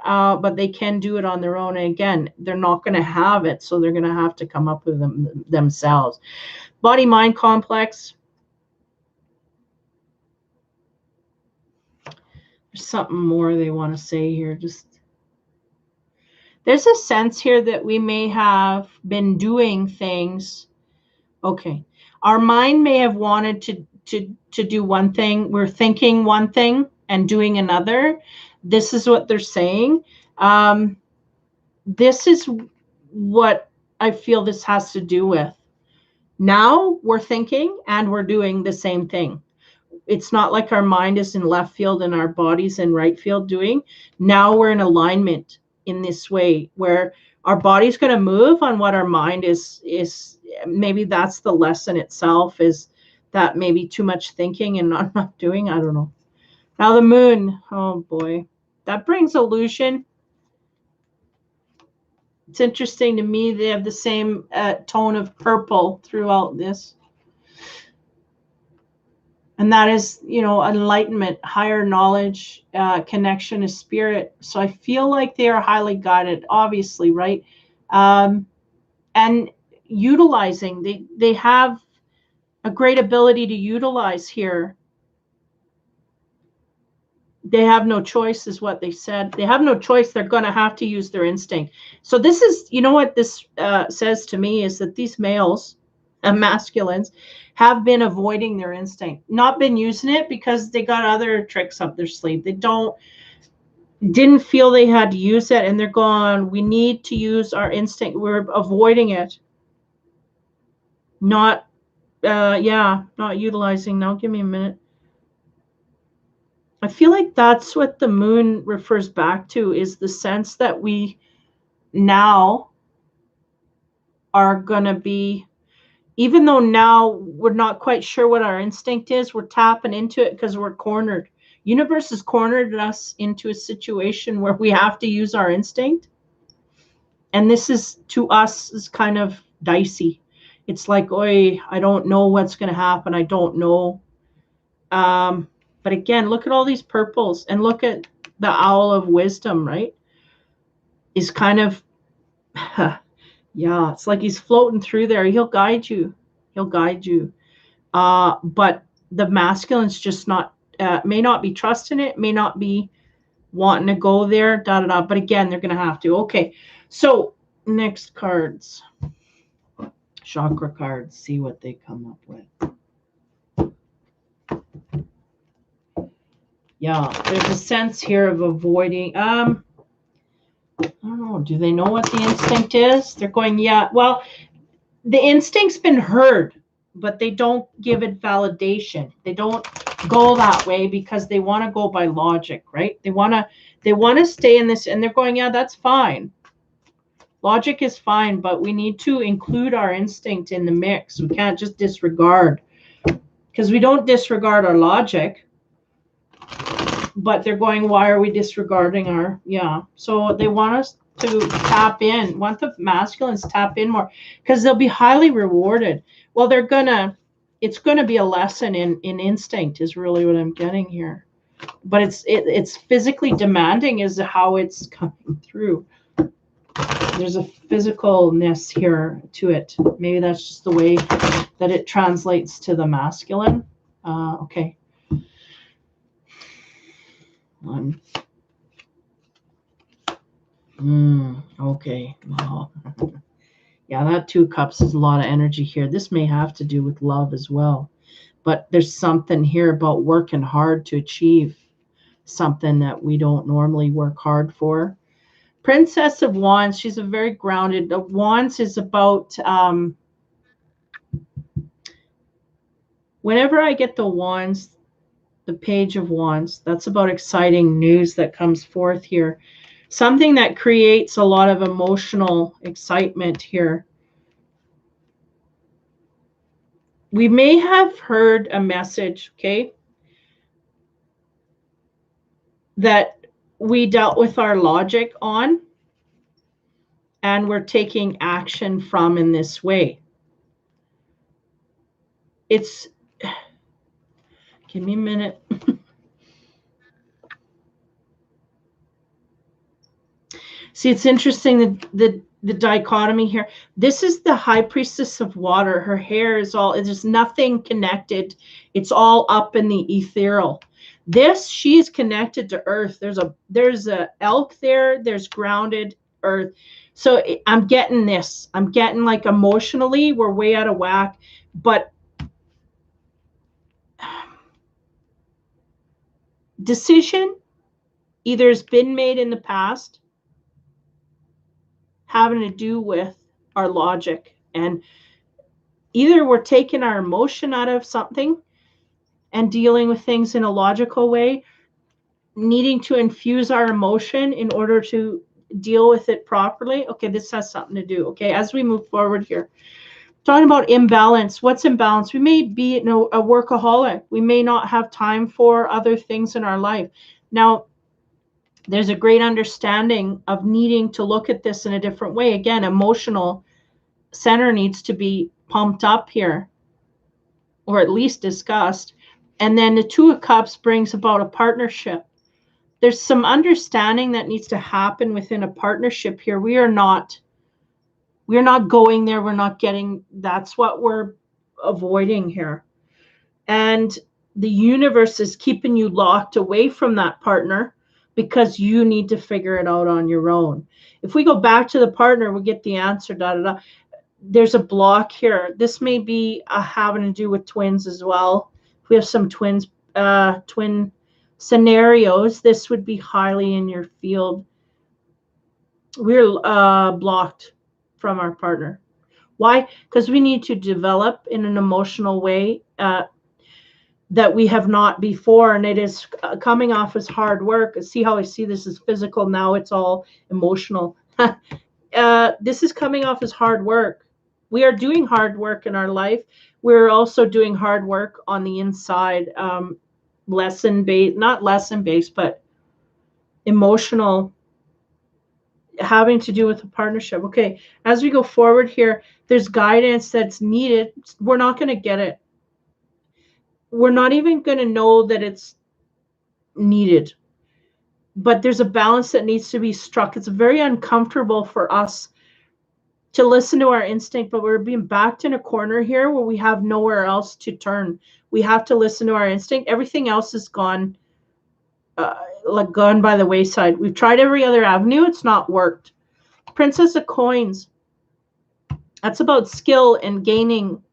but they can do it on their own. And again, they're not going to have it, so they're going to have to come up with them themselves. Body-mind complex. There's something more they want to say here. There's a sense here that we may have been doing things. Okay. Our mind may have wanted to do one thing. We're thinking one thing and doing another. This is what they're saying. This is what I feel this has to do with. Now we're thinking and we're doing the same thing. It's not like our mind is in left field and our body's in right field doing. Now we're in alignment in this way where our body's going to move on what our mind is. Maybe that's the lesson itself, is that maybe too much thinking and not doing. I don't know. Now the moon. Oh boy, that brings illusion. It's interesting to me. They have the same tone of purple throughout this. And that is, you know, enlightenment, higher knowledge, connection to spirit. So I feel like they are highly guided, obviously, right? And utilizing, they have a great ability to utilize here. They have no choice, is what they said. They have no choice. They're going to have to use their instinct. So this is, you know what this says to me is that these males and masculines have been avoiding their instinct, not been using it because they got other tricks up their sleeve. They didn't feel they had to use it, and they're going, we need to use our instinct. We're avoiding it. Not utilizing. Now give me a minute. I feel like that's what the moon refers back to, is the sense that we now are going to be, even though now we're not quite sure what our instinct is, we're tapping into it because we're cornered. Universe has cornered us into a situation where we have to use our instinct. And this is, to us, is kind of dicey. It's like, oi, I don't know what's going to happen. I don't know. But again, look at all these purples and look at the owl of wisdom, right? Is kind of, yeah, it's like he's floating through there. He'll guide you. He'll guide you. But the masculine's just not, may not be trusting it, may not be wanting to go there, But again, they're going to have to. Okay. So next cards, chakra cards, see what they come up with. Yeah, there's a sense here of avoiding. I don't know. Do they know what the instinct is? They're going, yeah. Well, the instinct's been heard, but they don't give it validation. They don't go that way because they want to go by logic, right? They want to stay in this, and they're going, yeah, that's fine. Logic is fine, but we need to include our instinct in the mix. We can't just disregard, because we don't disregard our logic. But they're going, why are we disregarding our, so they want us to tap in, want the masculines tap in more, because they'll be highly rewarded. Well, it's gonna be a lesson in instinct, is really what I'm getting here. But it's physically demanding is how it's coming through. There's a physicalness here to it. Maybe that's just the way that it translates to the masculine. Okay. Okay. Wow. Yeah, that 2 cups is a lot of energy here. This may have to do with love as well. But there's something here about working hard to achieve something that we don't normally work hard for. Princess of Wands, she's a very grounded. The Wands is about, whenever I get the Wands, the Page of Wands, that's about exciting news that comes forth here. Something that creates a lot of emotional excitement here. We may have heard a message, okay, that we dealt with our logic on, and we're taking action from in this way. It's, give me a minute. See, it's interesting that the dichotomy here. This is the High Priestess of Water. Her hair is all, there's nothing connected. It's all up in the ethereal. This, she's connected to earth. There's a elk there. There's grounded earth. So I'm getting this. I'm getting like emotionally, we're way out of whack. But decision either has been made in the past, having to do with our logic, and either we're taking our emotion out of something and dealing with things in a logical way, needing to infuse our emotion in order to deal with it properly. Okay, this has something to do. Okay, as we move forward here, talking about imbalance. What's imbalance? We may be, a workaholic. We may not have time for other things in our life. Now, there's a great understanding of needing to look at this in a different way. Again, emotional center needs to be pumped up here, or at least discussed. And then the Two of Cups brings about a partnership. There's some understanding that needs to happen within a partnership here. We're not going there. We're not getting, that's what we're avoiding here. And the universe is keeping you locked away from that partner because you need to figure it out on your own. If we go back to the partner, we get the answer, There's a block here. This may be having to do with twins as well. If we have some twin scenarios, this would be highly in your field. We're blocked from our partner. Why? Because we need to develop in an emotional way that we have not before, and it is coming off as hard work. See how I see this as physical, now it's all emotional. This is coming off as hard work. We are doing hard work in our life. We're also doing hard work on the inside, lesson-based, not lesson-based, but emotional, having to do with a partnership. Okay, as we go forward here, there's guidance that's needed. We're not going to get it. We're not even going to know that it's needed. But there's a balance that needs to be struck. It's very uncomfortable for us to listen to our instinct, but we're being backed in a corner here where we have nowhere else to turn. We have to listen to our instinct. Everything else is gone by the wayside. We've tried every other avenue. It's not worked. Princess of Coins. That's about skill and gaining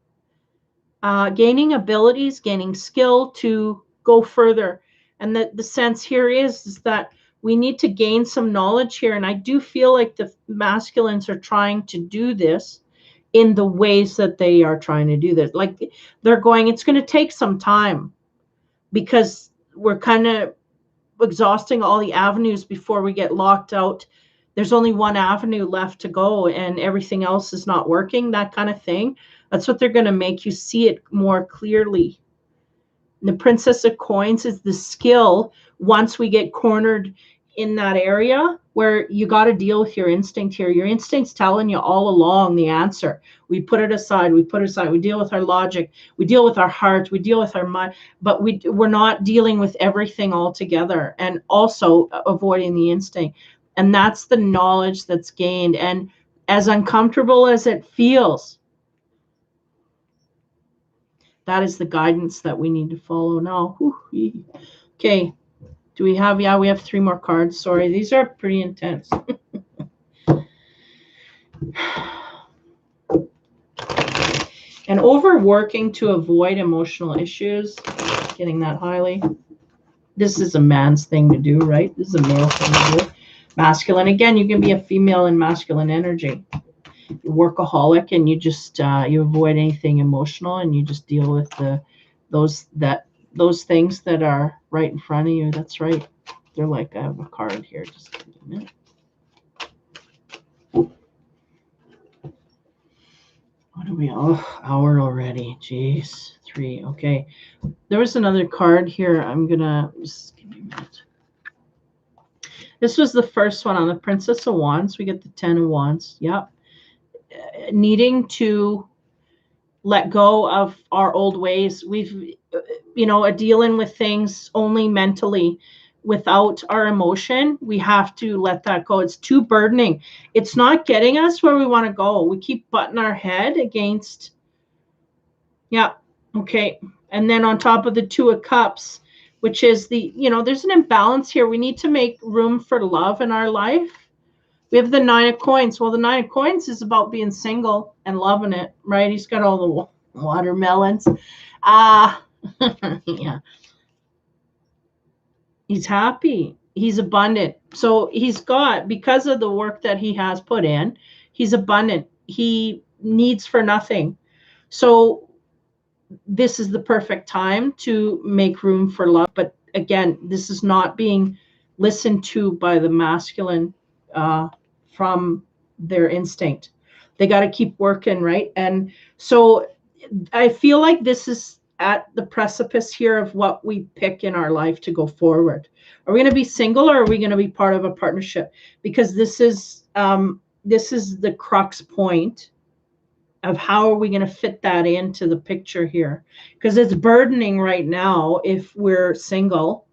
abilities, gaining skill to go further. And the sense here is that we need to gain some knowledge here. And I do feel like the masculines are trying to do this in the ways that they are trying to do this. Like they're going, it's going to take some time because we're kind of exhausting all the avenues before we get locked out. There's only one avenue left to go and everything else is not working, that kind of thing. That's what they're going to make you see it more clearly. And the Princess of Coins is the skill once we get cornered in that area where you got to deal with your instinct here. Your instinct's telling you all along the answer. We put it aside. We deal with our logic. We deal with our heart. We deal with our mind. But we're not dealing with everything all together and also avoiding the instinct. And that's the knowledge that's gained. And as uncomfortable as it feels, that is the guidance that we need to follow now. Okay. Do we have, yeah, we have 3 more cards. Sorry, these are pretty intense. And overworking to avoid emotional issues, getting that highly. This is a man's thing to do, right? This is a male thing to do. Masculine, again, you can be a female in masculine energy. You're workaholic, and you just you avoid anything emotional, and you just deal with those those things that are right in front of you. That's right. They're like, I have a card here. Just give me a minute. What are we? Oh, hour already. Jeez. 3. Okay. There was another card here. I'm gonna just give me a minute. This was the first one on the Princess of Wands. We get the 10 of Wands. Yep. Needing to let go of our old ways. We've, dealing with things only mentally without our emotion. We have to let that go. It's too burdening. It's not getting us where we want to go. We keep butting our head against. Yeah. Okay. And then on top of the 2 of Cups, which is there's an imbalance here. We need to make room for love in our life. We have the 9 of Coins. Well, the 9 of Coins is about being single and loving it, right? He's got all the watermelons. Yeah. He's happy. He's abundant. So he's got, because of the work that he has put in, he's abundant. He needs for nothing. So this is the perfect time to make room for love. But again, this is not being listened to by the masculine from their instinct. They got to keep working, right? And so I feel like this is at the precipice here of what we pick in our life to go forward. Are we going to be single, or are we going to be part of a partnership? Because this is the crux point of how are we going to fit that into the picture here, because it's burdening right now if we're single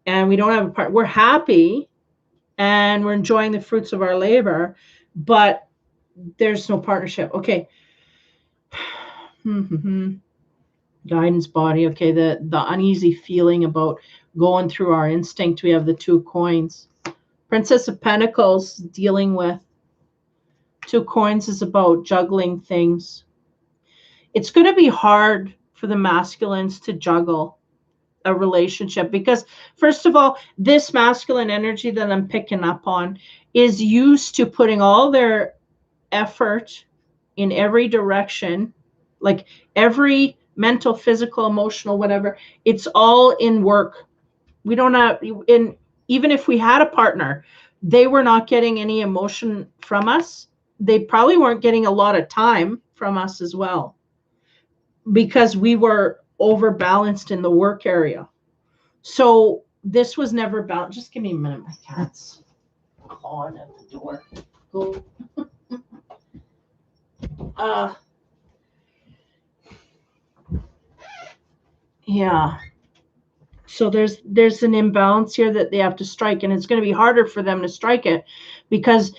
and we don't have a part. We're happy and we're enjoying the fruits of our labor, but there's no partnership. Okay. Guidance body. Okay. The uneasy feeling about going through our instinct. We have the 2 of Coins. Princess of Pentacles, dealing with 2 Coins is about juggling things. It's going to be hard for the masculines to juggle a relationship because, first of all, this masculine energy that I'm picking up on is used to putting all their effort in every direction, like every mental, physical, emotional, whatever. It's all in work. We don't have, even if we had a partner, they were not getting any emotion from us. They probably weren't getting a lot of time from us as well, because we were overbalanced in the work area. So this was never balanced. Just give me a minute. My cat's clawing at the door. Go. Yeah. So there's an imbalance here that they have to strike, and it's going to be harder for them to strike it because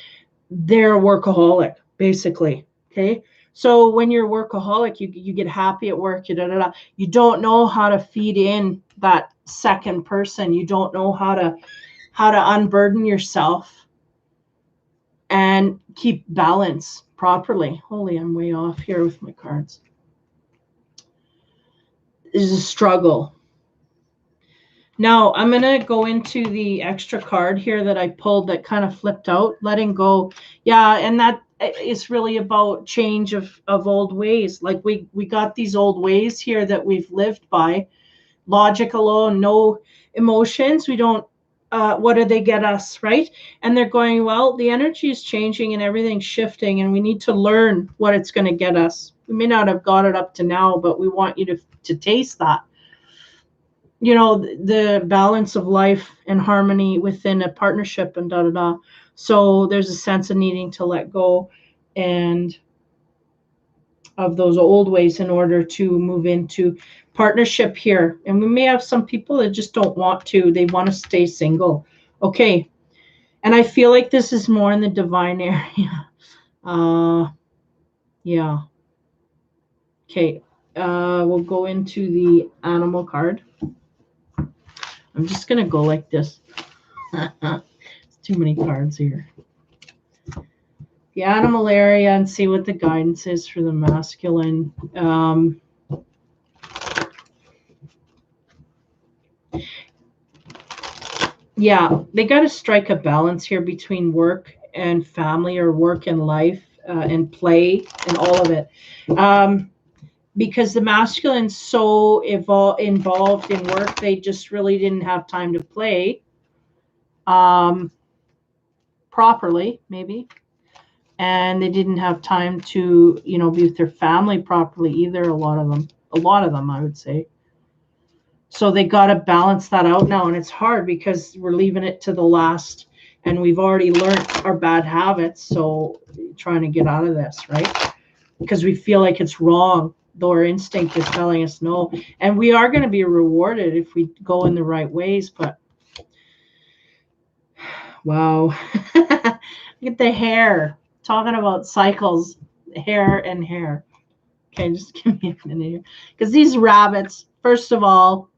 they're a workaholic, basically. Okay. So when you're a workaholic, you get happy at work, you don't know how to feed in that second person. You don't know how to unburden yourself and keep balance properly. Holy, I'm way off here with my cards. There's a struggle. Now I'm going to go into the extra card here that I pulled that kind of flipped out, letting go. Yeah. And that is really about change of old ways. Like we got these old ways here that we've lived by. Logic alone, no emotions. We don't, what do they get us, right? And they're going, well, the energy is changing and everything's shifting, and we need to learn what it's going to get us. We may not have got it up to now, but we want you to taste that. The balance of life and harmony within a partnership and So there's a sense of needing to let go and of those old ways in order to move into partnership here. And we may have some people that just don't want to. They want to stay single. Okay. And I feel like this is more in the divine area. Yeah. Okay. We'll go into the animal card. I'm just going to go like this. It's too many cards here. The animal area, and see what the guidance is for the masculine. Yeah, they got to strike a balance here between work and family, or work and life, and play and all of it. Um, because the masculine's so involved in work, they just really didn't have time to play um, properly, maybe. And they didn't have time to, be with their family properly either. A lot of them, I would say. So they got to balance that out now, and it's hard because we're leaving it to the last, and we've already learned our bad habits. So trying to get out of this, right? Because we feel like it's wrong, though our instinct is telling us no. And we are going to be rewarded if we go in the right ways. But wow, look at the hair. Talking about cycles, hair and hair. Okay, just give me a minute here. Because these rabbits, first of all,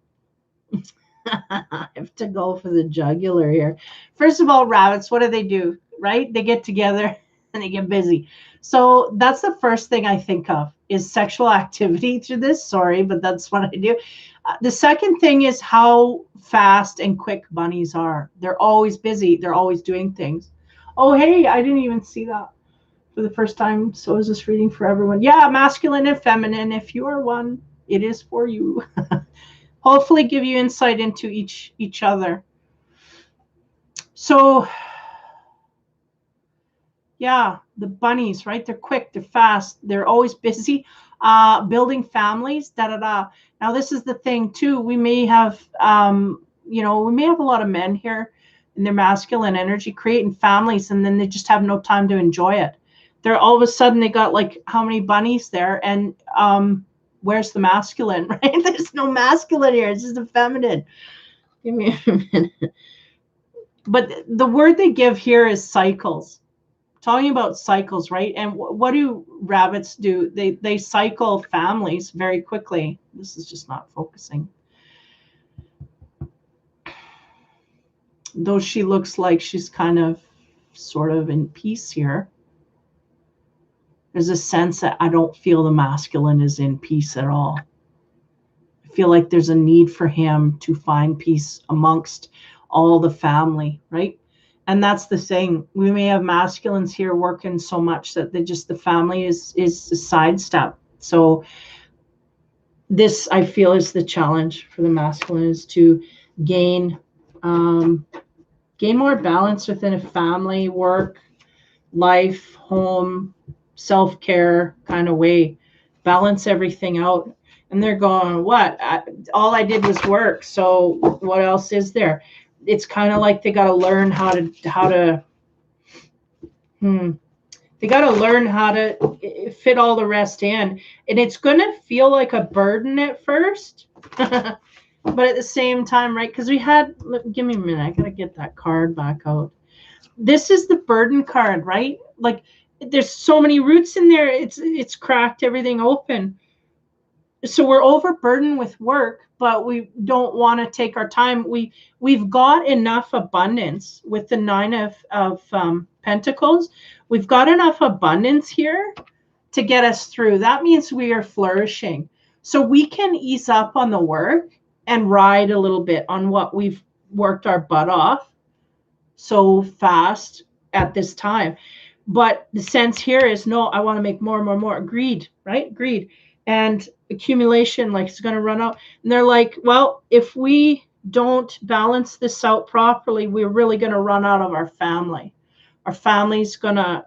I have to go for the jugular here. First of all, rabbits, what do? Right? They get together and they get busy. So that's the first thing I think of is sexual activity through this. Sorry, but that's what I do. The second thing is how fast and quick bunnies are. They're always busy. They're always doing things. Oh, hey, I didn't even see that for the first time. So is this reading for everyone? Yeah, masculine and feminine. If you are one, it is for you. Hopefully give you insight into each other. So yeah, the bunnies, right? They're quick, they're fast, they're always busy, building families, da da da. Now this is the thing too. We may have we may have a lot of men here in their masculine energy creating families, and then they just have no time to enjoy it. They're all of a sudden they got like how many bunnies there, and where's the masculine, right? There's no masculine here, it's just a feminine. Give me a minute. But the word they give here is cycles. Talking about cycles, right? And what do rabbits do? They cycle families very quickly. This is just not focusing. Though she looks like she's kind of sort of in peace here. There's a sense that I don't feel the masculine is in peace at all. I feel like there's a need for him to find peace amongst all the family, right? And that's the thing. We may have masculines here working so much that the family is a sidestep. So this, I feel, is the challenge for the masculine, is to gain more balance within a family, work, life, home, self-care kind of way. Balance everything out. And they're going, what? All I did was work. So what else is there? It's kind of like they got to learn how to they got to learn how to fit all the rest in. And it's going to feel like a burden at first. But at the same time, right? Because give me a minute. I got to get that card back out. This is the burden card, right? Like there's so many roots in there. It's cracked everything open. So we're overburdened with work, but we don't want to take our time. We've got enough abundance with the Nine of Pentacles. We've got enough abundance here to get us through. That means we are flourishing. So we can ease up on the work and ride a little bit on what we've worked our butt off so fast at this time. But the sense here is, no, I want to make more and more and more. Greed, right? Greed. And accumulation, like it's going to run out. And they're like, well, if we don't balance this out properly, we're really going to run out of our family. Our family's going to,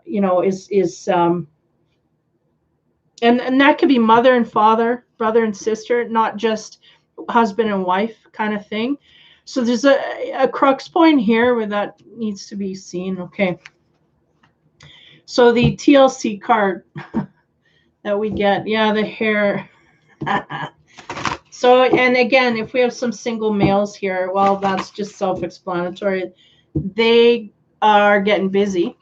and that could be mother and father, brother and sister, not just husband and wife kind of thing. So there's a crux point here where that needs to be seen. Okay. So the TLC card that we get, yeah, the hair. So, and again, if we have some single males here, well, that's just self-explanatory. They are getting busy,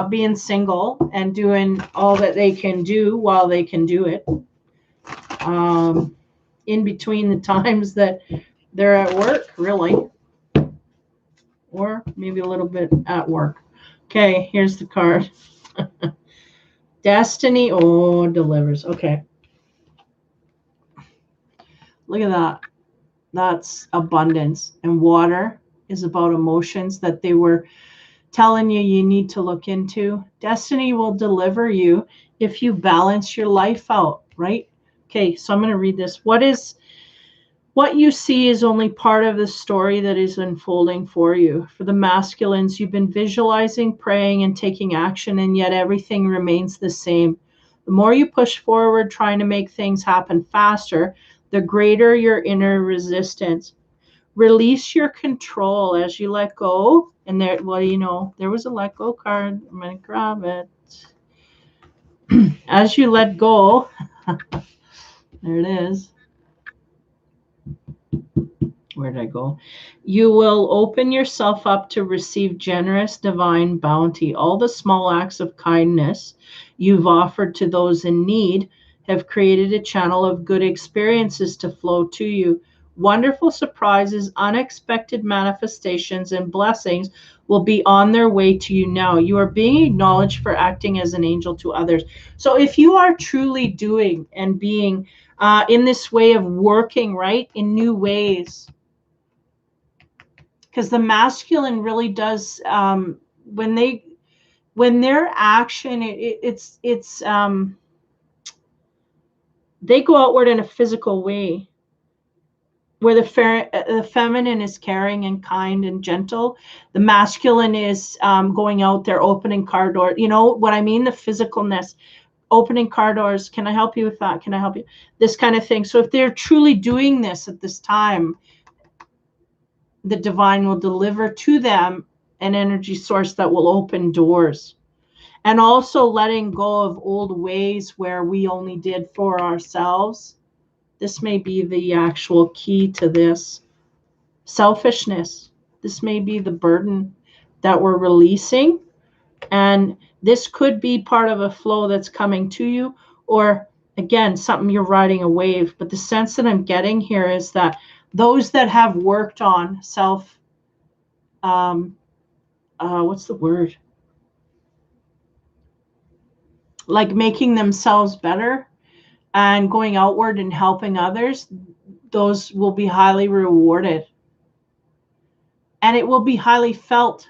being single and doing all that they can do while they can do it. In between the times that they're at work, really, or maybe a little bit at work. Okay, here's the card. Destiny, delivers. Okay. Look at that. That's abundance and water. is about emotions that they were telling you need to look into. Destiny will deliver you if you balance your life out, right? Okay, so I'm going to read this. What you see is only part of the story that is unfolding for you. For the masculines, you've been visualizing, praying, and taking action, and yet everything remains the same. The more you push forward, trying to make things happen faster, the greater your inner resistance. Release your control as you let go. And there, well, you know, there was a let go card. I'm going to grab it. As you let go, there it is. Where did I go? You will open yourself up to receive generous divine bounty. All the small acts of kindness you've offered to those in need have created a channel of good experiences to flow to you. Wonderful surprises, unexpected manifestations, and blessings will be on their way to you now. You are being acknowledged for acting as an angel to others. So if you are truly doing and being in this way of working, right, in new ways, because the masculine really does when their action it's they go outward in a physical way where the feminine is caring and kind and gentle. The masculine is going out there opening car doors, you know what I mean, the physicalness, opening car doors. Can I help you with that? Can I help you, this kind of thing. So if they're truly doing this at this time, the divine will deliver to them an energy source that will open doors. And also letting go of old ways where we only did for ourselves. This may be the actual key to this. Selfishness. This may be the burden that we're releasing. And this could be part of a flow that's coming to you, or again, something you're riding a wave. But the sense that I'm getting here is that those that have worked on self, what's the word? Like making themselves better and going outward and helping others, those will be highly rewarded. And it will be highly felt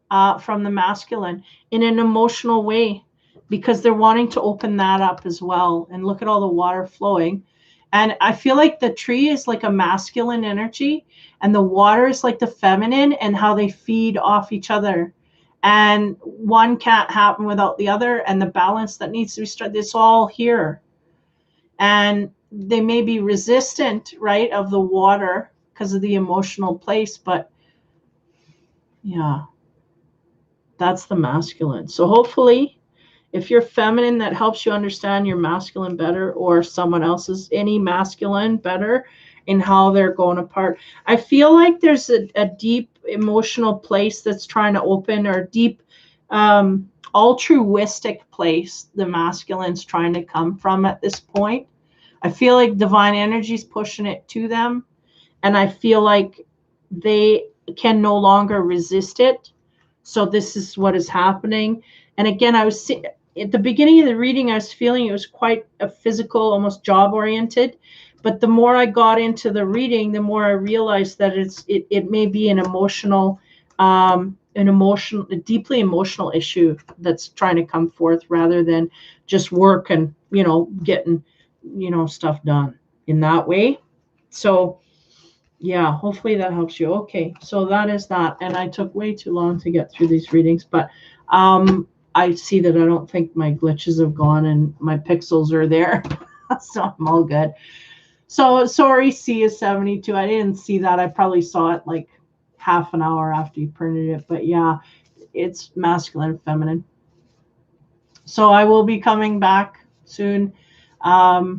from the masculine in an emotional way, because they're wanting to open that up as well. And look at all the water flowing. And I feel like the tree is like a masculine energy and the water is like the feminine, and how they feed off each other. And one can't happen without the other, and the balance that needs to be struck, it's all here. And they may be resistant, right, of the water because of the emotional place, but yeah, that's the masculine. So hopefully, if you're feminine, that helps you understand your masculine better, or someone else's, any masculine better, in how they're going apart. I feel like there's a deep emotional place that's trying to open, or deep altruistic place the masculine's trying to come from at this point. I feel like divine energy is pushing it to them, and I feel like they can no longer resist it. So this is what is happening. And again, I was at the beginning of the reading, I was feeling it was quite a physical, almost job oriented. But the more I got into the reading, the more I realized that it may be an emotional, a deeply emotional issue that's trying to come forth, rather than just work and, getting, stuff done in that way. So yeah, hopefully that helps you. Okay, so that is that. And I took way too long to get through these readings, but I see that I don't think my glitches have gone and my pixels are there. So I'm all good. So sorry, C is 72. I didn't see that. I probably saw it like half an hour after you printed it. But yeah, it's masculine and feminine. So I will be coming back soon. Yeah,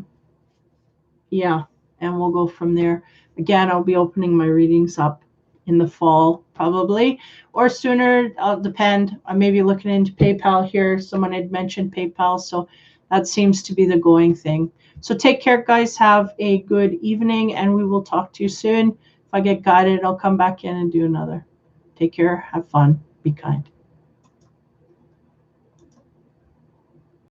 and we'll go from there. Again, I'll be opening my readings up in the fall, probably, or sooner. It'll depend. I may be looking into PayPal here. Someone had mentioned PayPal, so that seems to be the going thing. So take care, guys. Have a good evening, and we will talk to you soon. If I get guided, I'll come back in and do another. Take care. Have fun. Be kind.